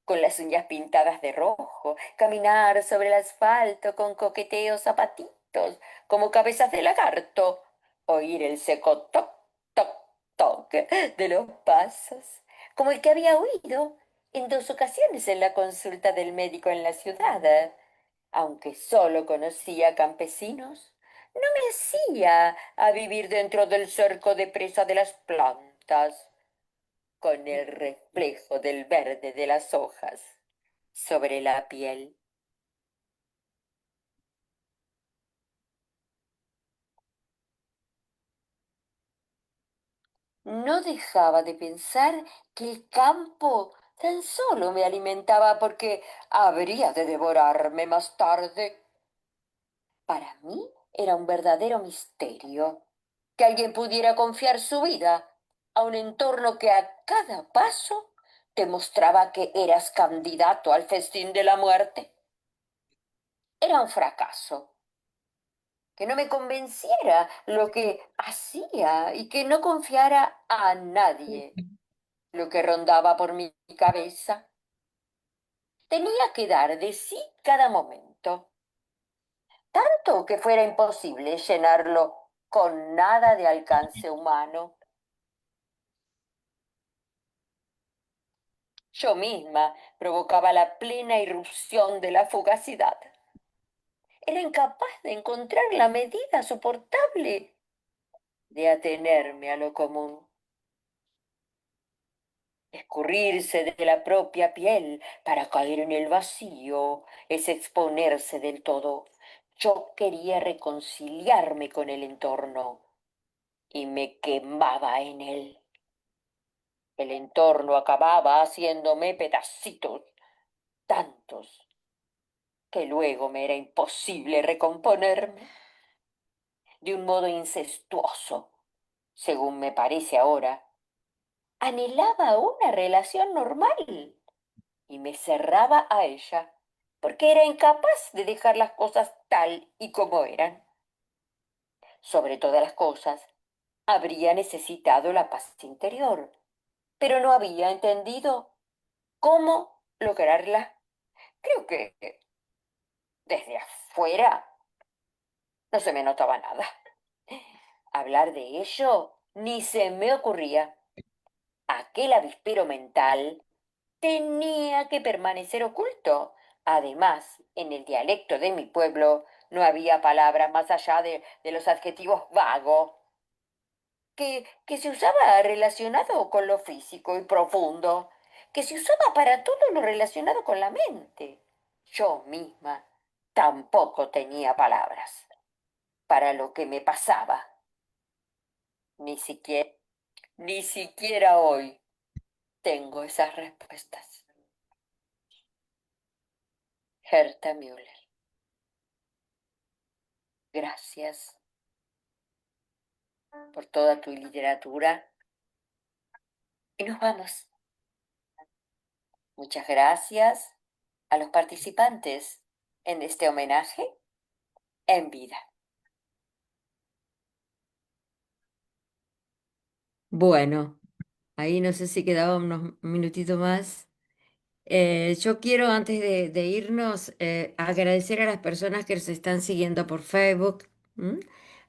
con las uñas pintadas de rojo, caminar sobre el asfalto con coqueteos zapatitos, como cabezas de lagarto, oír el seco toc, toc, toc de los pasos, como el que había oído en 2 ocasiones en la consulta del médico en la ciudad. Aunque solo conocía campesinos, no me hacía a vivir dentro del cerco de presa de las plantas, con el reflejo del verde de las hojas sobre la piel. No dejaba de pensar que el campo tan solo me alimentaba porque habría de devorarme más tarde. Para mí era un verdadero misterio que alguien pudiera confiar su vida a un entorno que a cada paso te mostraba que eras candidato al festín de la muerte. Era un fracaso, que no me convenciera lo que hacía y que no confiara a nadie lo que rondaba por mi cabeza. Tenía que dar de sí cada momento, tanto que fuera imposible llenarlo con nada de alcance humano. Yo misma provocaba la plena irrupción de la fugacidad. Era incapaz de encontrar la medida soportable de atenerme a lo común. Escurrirse de la propia piel para caer en el vacío es exponerse del todo. Yo quería reconciliarme con el entorno y me quemaba en él. El entorno acababa haciéndome pedacitos, tantos, que luego me era imposible recomponerme. De un modo incestuoso, según me parece ahora, anhelaba una relación normal y me cerraba a ella, porque era incapaz de dejar las cosas tal y como eran. Sobre todas las cosas, habría necesitado la paz interior, pero no había entendido cómo lograrla. Creo que desde afuera no se me notaba nada. Hablar de ello ni se me ocurría. Aquel avispero mental tenía que permanecer oculto. Además, en el dialecto de mi pueblo no había palabras más allá de los adjetivos vago, que se usaba relacionado con lo físico y profundo, que se usaba para todo lo relacionado con la mente. Yo misma tampoco tenía palabras para lo que me pasaba. Ni siquiera, ni siquiera hoy tengo esas respuestas. Herta Müller. Gracias por toda tu literatura y nos vamos. Muchas gracias a los participantes en este homenaje en vida. Bueno, ahí no sé si quedaba unos minutitos más. Yo quiero, antes de irnos, agradecer a las personas que nos están siguiendo por Facebook, ¿m?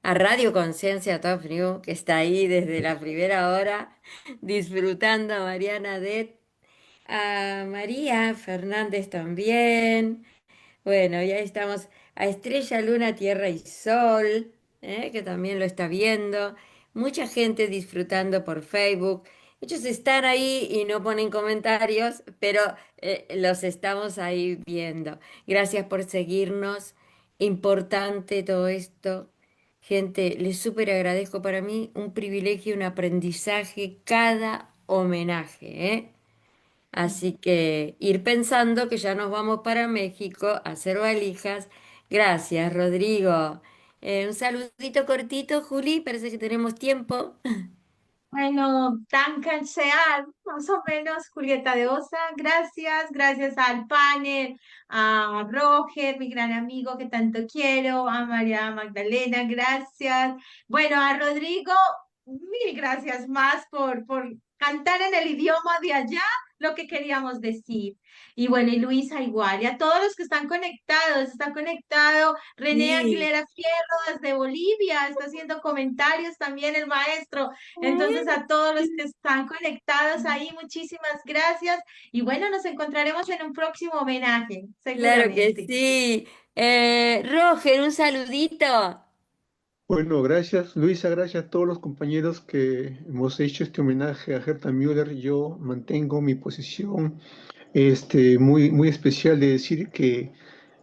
A Radio Conciencia Top New, que está ahí desde la primera hora, disfrutando, a Mariana Det, a María Fernández también. Bueno, ya estamos a Estrella, Luna, Tierra y Sol, que también lo está viendo. Mucha gente disfrutando por Facebook. Ellos están ahí y no ponen comentarios, pero los estamos ahí viendo. Gracias por seguirnos. Importante todo esto. Gente, les súper agradezco, para mí un privilegio, un aprendizaje cada homenaje, ¿eh? Así que ir pensando que ya nos vamos para México a hacer valijas. Gracias, Rodrigo. Un saludito cortito, Juli, parece que tenemos tiempo. Bueno, tan cansear, más o menos, Julieta de Osa, gracias, gracias al panel, a Roger, mi gran amigo que tanto quiero, a María Magdalena, gracias. Bueno, a Rodrigo, mil gracias más por cantar en el idioma de allá lo que queríamos decir. Y bueno, y Luisa igual, y a todos los que están conectados, está conectado René Sí. Aguilera Fierro desde Bolivia, está haciendo comentarios también el maestro. Entonces, a todos los que están conectados ahí, muchísimas gracias. Y bueno, nos encontraremos en un próximo homenaje, Claro que seguramente. sí. Roger, un saludito. Bueno, gracias Luisa, gracias a todos los compañeros que hemos hecho este homenaje a Herta Müller. Yo mantengo mi posición muy, muy especial de decir que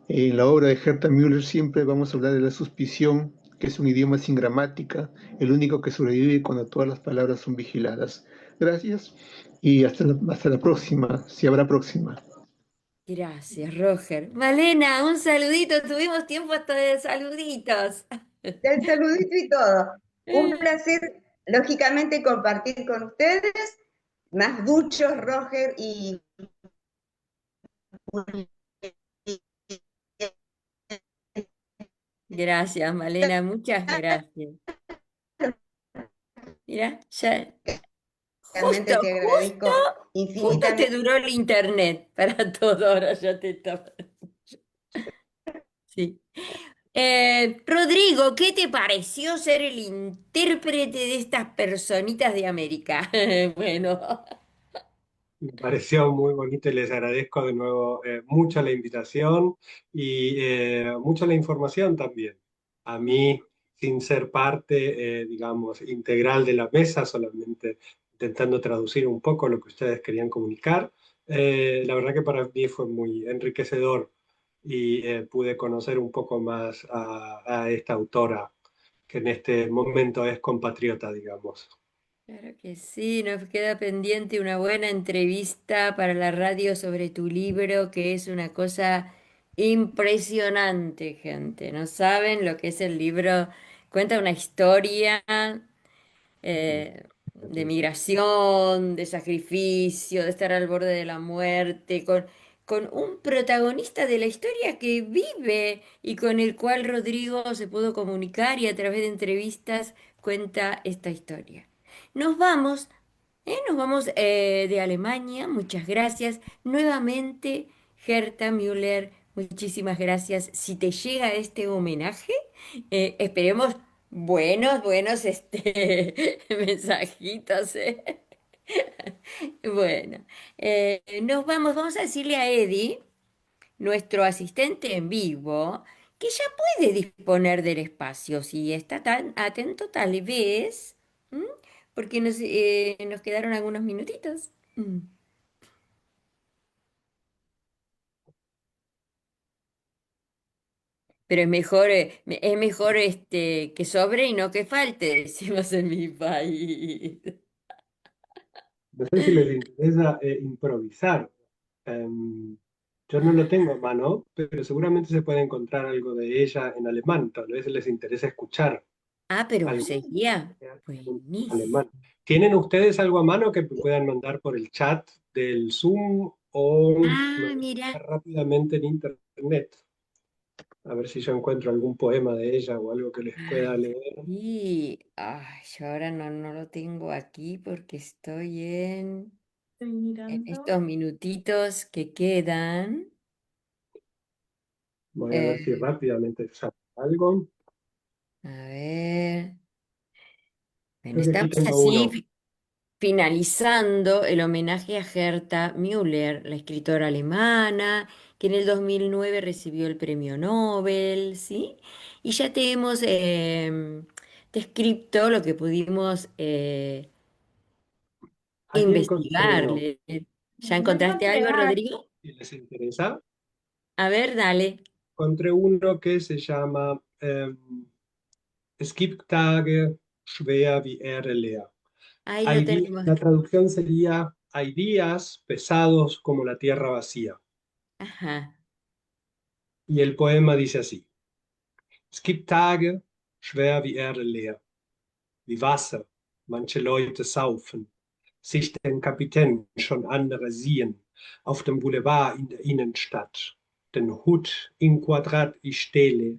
en la obra de Herta Müller siempre vamos a hablar de la suspición, que es un idioma sin gramática, el único que sobrevive cuando todas las palabras son vigiladas. Gracias y hasta la próxima, si habrá próxima. Gracias, Roger. Malena, un saludito. Tuvimos tiempo hasta de saluditos. El saludito y todo. Un placer, lógicamente, compartir con ustedes, más duchos, Roger y Gracias, Malena, muchas gracias. Mira, ya. Justo, realmente te justo, agradezco justo te infinitamente. duró el internet para todo, ahora ya te está. Sí. Rodrigo, ¿qué te pareció ser el intérprete de estas personitas de América? Bueno, Me pareció muy bonito y les agradezco de nuevo mucho la invitación y mucho la información también. A mí, sin ser parte, digamos, integral de la mesa, solamente intentando traducir un poco lo que ustedes querían comunicar, la verdad que para mí fue muy enriquecedor y pude conocer un poco más a esta autora, que en este momento es compatriota, digamos. claro que sí, nos queda pendiente una buena entrevista para la radio sobre tu libro, que es una cosa impresionante, gente. No saben lo que es el libro. Cuenta una historia de migración, de sacrificio, de estar al borde de la muerte, con un protagonista de la historia que vive y con el cual Rodrigo se pudo comunicar y a través de entrevistas cuenta esta historia. Nos vamos, nos vamos de Alemania, muchas gracias. Nuevamente, Herta Müller, muchísimas gracias. Si te llega este homenaje, esperemos buenos mensajitos. Bueno, nos vamos a decirle a Eddie, nuestro asistente en vivo, que ya puede disponer del espacio, si está tan atento tal vez, ¿m? Porque nos quedaron algunos minutitos. Pero es mejor que sobre y no que falte, decimos en mi país. No sé si les interesa improvisar. Em, yo no lo tengo a mano, pero seguramente se puede encontrar algo de ella en alemán. Tal vez les interesa escuchar. Ah, pero algún seguía. alemán. Buenísimo. ¿Tienen ustedes algo a mano que puedan mandar por el chat del Zoom o me Ah, voy a mira. buscar rápidamente en internet? A ver si yo encuentro algún poema de ella o algo que les pueda Ay, leer. sí. Ay, yo ahora no lo tengo aquí porque estoy Estoy en mirando. estos minutitos que quedan. Voy a ver si Eh, rápidamente sale algo. a ver. Bueno, Creo que aquí estamos tengo así uno. finalizando el homenaje a Herta Müller, la escritora alemana, que en el 2009 recibió el premio Nobel, ¿sí? Y ya te hemos descrito lo que pudimos Aquí encontré investigar. uno. ¿Ya No encontraste encontré algo, algo. Rodrigo? Si les interesa, A ver, dale. encontré uno que se llama Es gibt Tage schwer wie Erde leer. Ahí lo La tenemos. traducción sería, hay días pesados como la tierra vacía. Ajá. Y el poema dice así. Es gibt Tage schwer wie Erde leer, wie Wasser, manche Leute saufen, sich den Kapitän schon andere sehen, auf dem Boulevard in der Innenstadt. Den Hut im Quadrat ich stehle,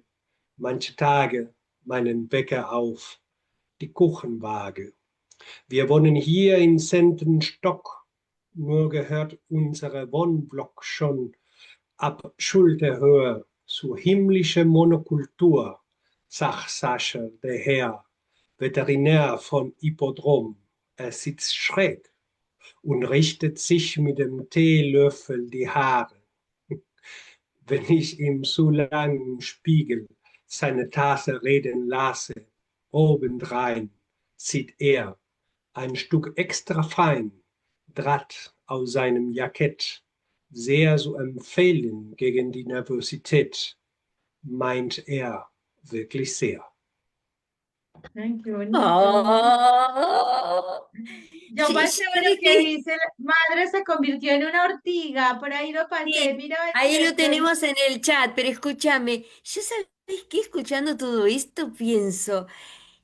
manche Tage meinen Wecker auf, die Kuchenwaage. Wir wohnen hier in 10. Stock, nur gehört unser Wohnblock schon ab Schulterhöhe zur himmlischen Monokultur, sagt Sascha, der Herr, Veterinär von Hippodrom. Er sitzt schräg und richtet sich mit dem Teelöffel die Haare. Wenn ich ihm zu lang im Spiegel seine Tasse reden lasse, obendrein zieht er ein Stück extra fein Draht aus seinem Jackett, sehr zu empfehlen gegen die Nervosität, meint er wirklich sehr. Ay, qué bonito. Oh. Yo pasé lo ¿Sabes que qué? dice, madre se convirtió en una ortiga, por ahí lo pasé, Sí, mira, ahí lo lo dice. tenemos en el chat, pero escúchame, yo sabes que escuchando todo esto pienso,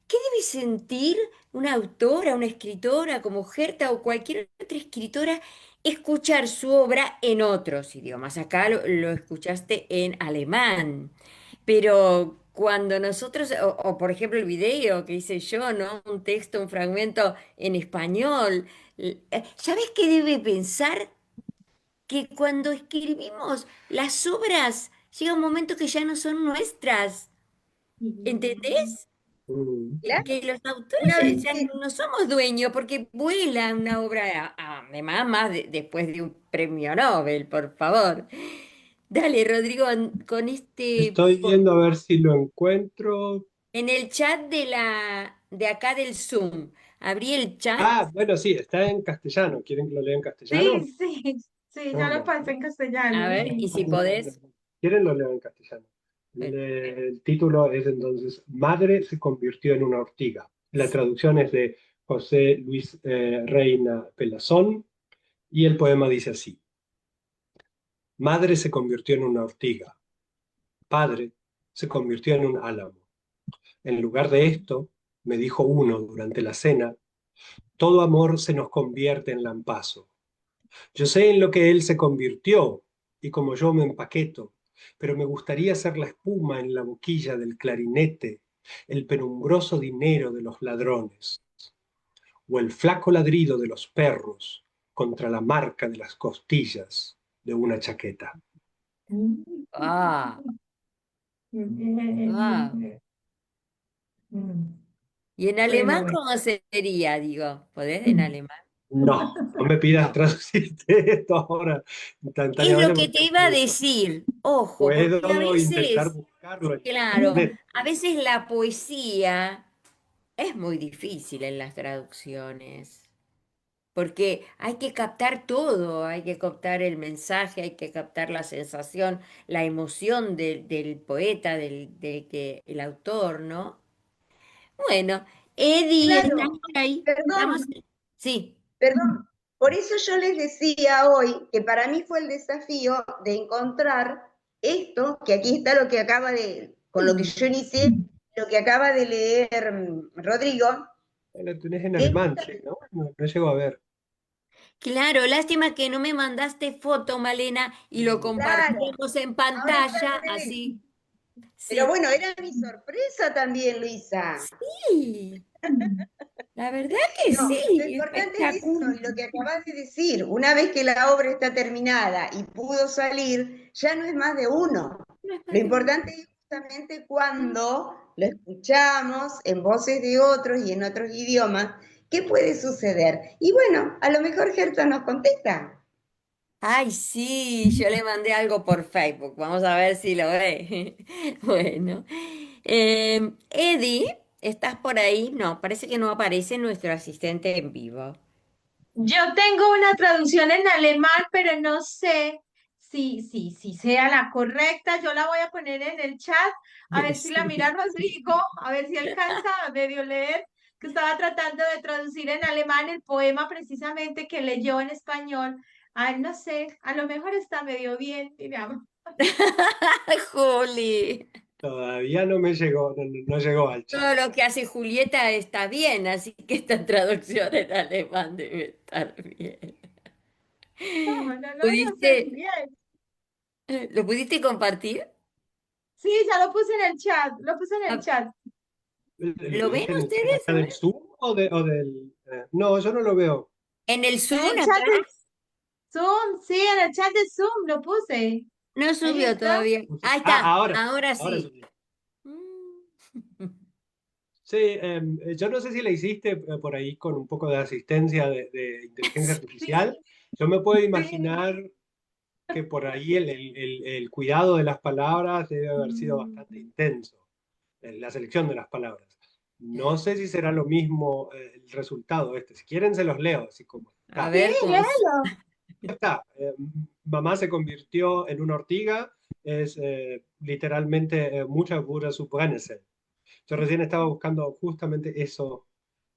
¿qué debe sentir una autora, una escritora como Herta o cualquier otra escritora escuchar su obra en otros idiomas? Acá lo escuchaste en alemán, pero cuando nosotros, o por ejemplo el video que hice yo, ¿no? Un texto, un fragmento en español, ¿sabes qué debe pensar? Que cuando escribimos las obras, llega un momento que ya no son nuestras, ¿entendés? Mm. Claro, Que los autores una vez ya que no somos dueños porque vuela una obra, además más después de un premio Nobel, por favor. Dale, Rodrigo, con Estoy viendo a ver si lo encuentro. en el chat de acá del Zoom, abrí el chat. Ah, bueno, sí, está en castellano. ¿Quieren que lo lea en castellano? Sí, sí, sí, ya lo Bueno, pasé en A castellano, ver, y sí. si podés. ¿quieren lo leo en castellano? Bueno, El título es entonces Madre se convirtió en una ortiga. La traducción es de José Luis Reina Pelazón y el poema dice así. Madre se convirtió en una ortiga. Padre se convirtió en un álamo. En lugar de esto, me dijo uno durante la cena, todo amor se nos convierte en lampazo. Yo sé en lo que él se convirtió y como yo me empaqueto, pero me gustaría ser la espuma en la boquilla del clarinete, el penumbroso dinero de los ladrones, o el flaco ladrido de los perros contra la marca de las costillas de una chaqueta. ah, Bien. wow. Mm. ¿Y en Bueno, alemán bueno. cómo sería? Digo, ¿podés en alemán? No, no me pidas traducirte esto ahora Es lo instantáneamente que porque te no iba a puedo. decir, ojo, porque a Puedo intentar veces, buscarlo en claro, internet. a veces la poesía es muy difícil en las traducciones, porque hay que captar todo, hay que captar el mensaje, hay que captar la sensación, la emoción del poeta, del que, el autor, ¿no? Bueno, Eddie, ¿estás claro, por ahí? Estamos, perdón, sí. perdón. Por eso yo les decía hoy que para mí fue el desafío de encontrar esto, que aquí está lo que acaba de, con lo que yo inicié, lo que acaba de leer Rodrigo, Lo tenés en es alemán, sí, ¿no? No llego a ver. Claro, lástima que no me mandaste foto, Malena, y lo claro, compartimos en ahora ya pantalla, lo tenés. así. Pero Sí, bueno, era mi sorpresa también, Luisa. sí, la verdad que No, lo sí, importante es eso, espectacular. y lo que acabas de decir, una vez que la obra está terminada y pudo salir, ya no es más de uno. No es Lo más de uno. importante es justamente cuando lo escuchamos en voces de otros y en otros idiomas, ¿qué puede suceder? Y bueno, a lo mejor Gerta nos contesta. Ay, sí, yo le mandé algo por Facebook, vamos a ver si lo ve. Bueno, Eddie, ¿estás por ahí? No, parece que no aparece nuestro asistente en vivo. Yo tengo una traducción en alemán, pero no sé si sea la correcta. Yo la voy a poner en el chat, a ver si la Sí. mira Rodrigo, a ver si alcanza a medio leer, que estaba tratando de traducir en alemán el poema precisamente que leyó en español. Ay, no sé, a lo mejor está medio bien, digamos. Juli, Todavía no me llegó, no llegó al chat. todo lo que hace Julieta está bien, así que esta traducción en alemán debe estar bien. No sé ¿Pudiste, bien. lo pudiste compartir? Sí, ya lo puse en el chat, lo puse en el Ah, chat. ¿Lo ¿lo ven leíste en el chat ustedes? acá A del ver. Zoom o del...? No, yo no lo veo. En el En Zoom el chat de atrás Zoom, sí, en el chat de Zoom lo puse. no Ahí subió está. todavía. Ahí Ah, está, ahora, ahora ahora sí. sí. Mm. Sí, yo no sé si la hiciste por ahí con un poco de asistencia de inteligencia artificial. Sí, Yo me puedo sí. imaginar que por ahí el cuidado de las palabras debe haber sido bastante intenso, la selección de las palabras. No sé si será lo mismo el resultado este. Si quieren, se los leo, así como A está. Sí, ver cómo. léelo. Está. Mamá se convirtió en una ortiga, es literalmente mucha pura su Brennnessel. Yo recién estaba buscando justamente eso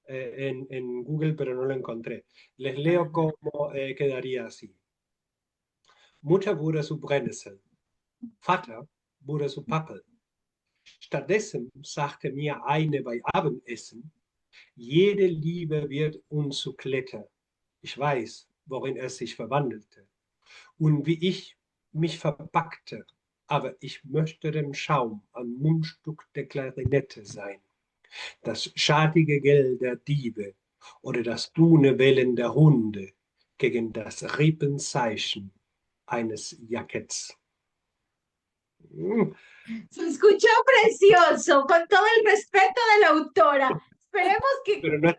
en Google, pero no lo encontré. Les leo Ah. cómo quedaría así. Mutter wurde zu Brennnessel. Vater wurde zu Pappel. Stattdessen sagte mir eine bei Abendessen, jede Liebe wird uns zu Kletter. Ich weiß, worin es sich verwandelte und wie ich mich verpackte, aber ich möchte dem Schaum am Mundstück der Klarinette sein, das schartige Gell der Diebe oder das dune Bellen der Hunde gegen das Rippenzeichen eines Jacketts. Se escuchó precioso, con todo el respeto de la autora. Esperemos que Pero no no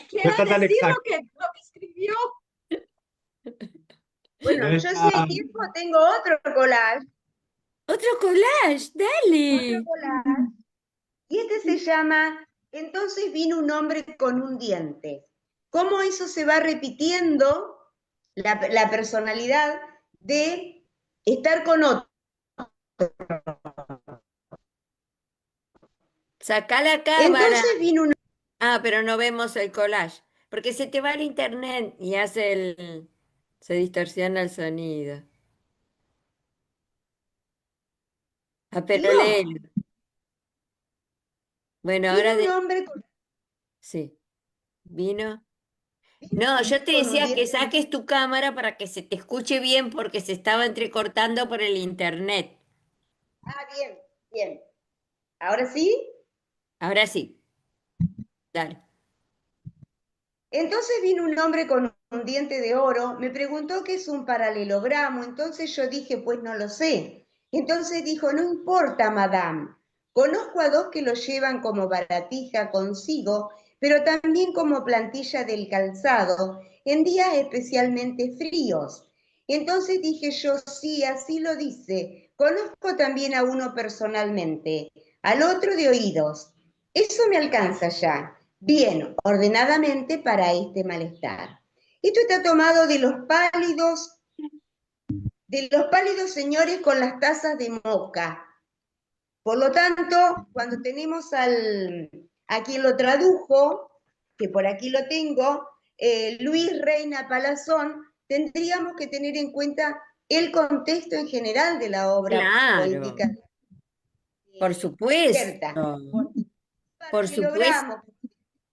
quiera está tan decir exacto. lo que escribió. Bueno, No yo si está, hay tiempo tengo otro collage, Otro collage, otro dale. collage, y este se llama Entonces vino un hombre con un diente. Cómo eso se va repitiendo la personalidad de estar con otro. Saca la cámara. Entonces vino un Ah, pero no vemos el collage. Porque se te va el internet y hace el. Se distorsiona el sonido. Ah, pero no, léelo. Bueno, ahora vino un hombre sí. Vino. vino un No, yo hombre te con un decía que diente. saques tu cámara para que se te escuche bien porque se estaba entrecortando por el internet. Ah, bien, bien. Ahora sí. Ahora sí, dale. Entonces vino un hombre con un diente de oro, me preguntó qué es un paralelogramo, entonces yo dije, pues no lo sé. Entonces dijo, no importa, madame, conozco a dos que lo llevan como baratija consigo, pero también como plantilla del calzado, en días especialmente fríos. Entonces dije yo, sí, así lo dice, conozco también a uno personalmente, al otro de oídos. Eso me alcanza ya. Bien, ordenadamente para este malestar. Esto está tomado de los pálidos señores con las tazas de moca. Por lo tanto, cuando tenemos a quien lo tradujo, que por aquí lo tengo, Luis Reina Palazón, tendríamos que tener en cuenta el contexto en general de la obra Claro, poética por de supuesto. Gerta. por que supuesto. logramos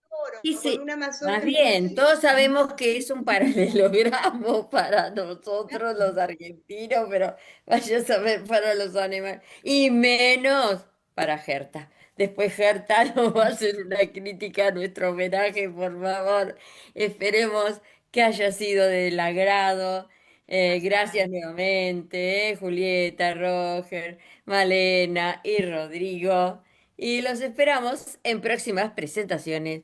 oro Y con sí, una más mazorca bien, cocida. todos sabemos que es un paralelogramo para nosotros los argentinos, pero vaya a saber para los alemanes, y menos para Gerta. Después Gerta nos va a hacer una crítica a nuestro homenaje, por favor. Esperemos que haya sido del agrado. Gracias nuevamente, Julieta, Roger, Malena y Rodrigo. Y los esperamos en próximas presentaciones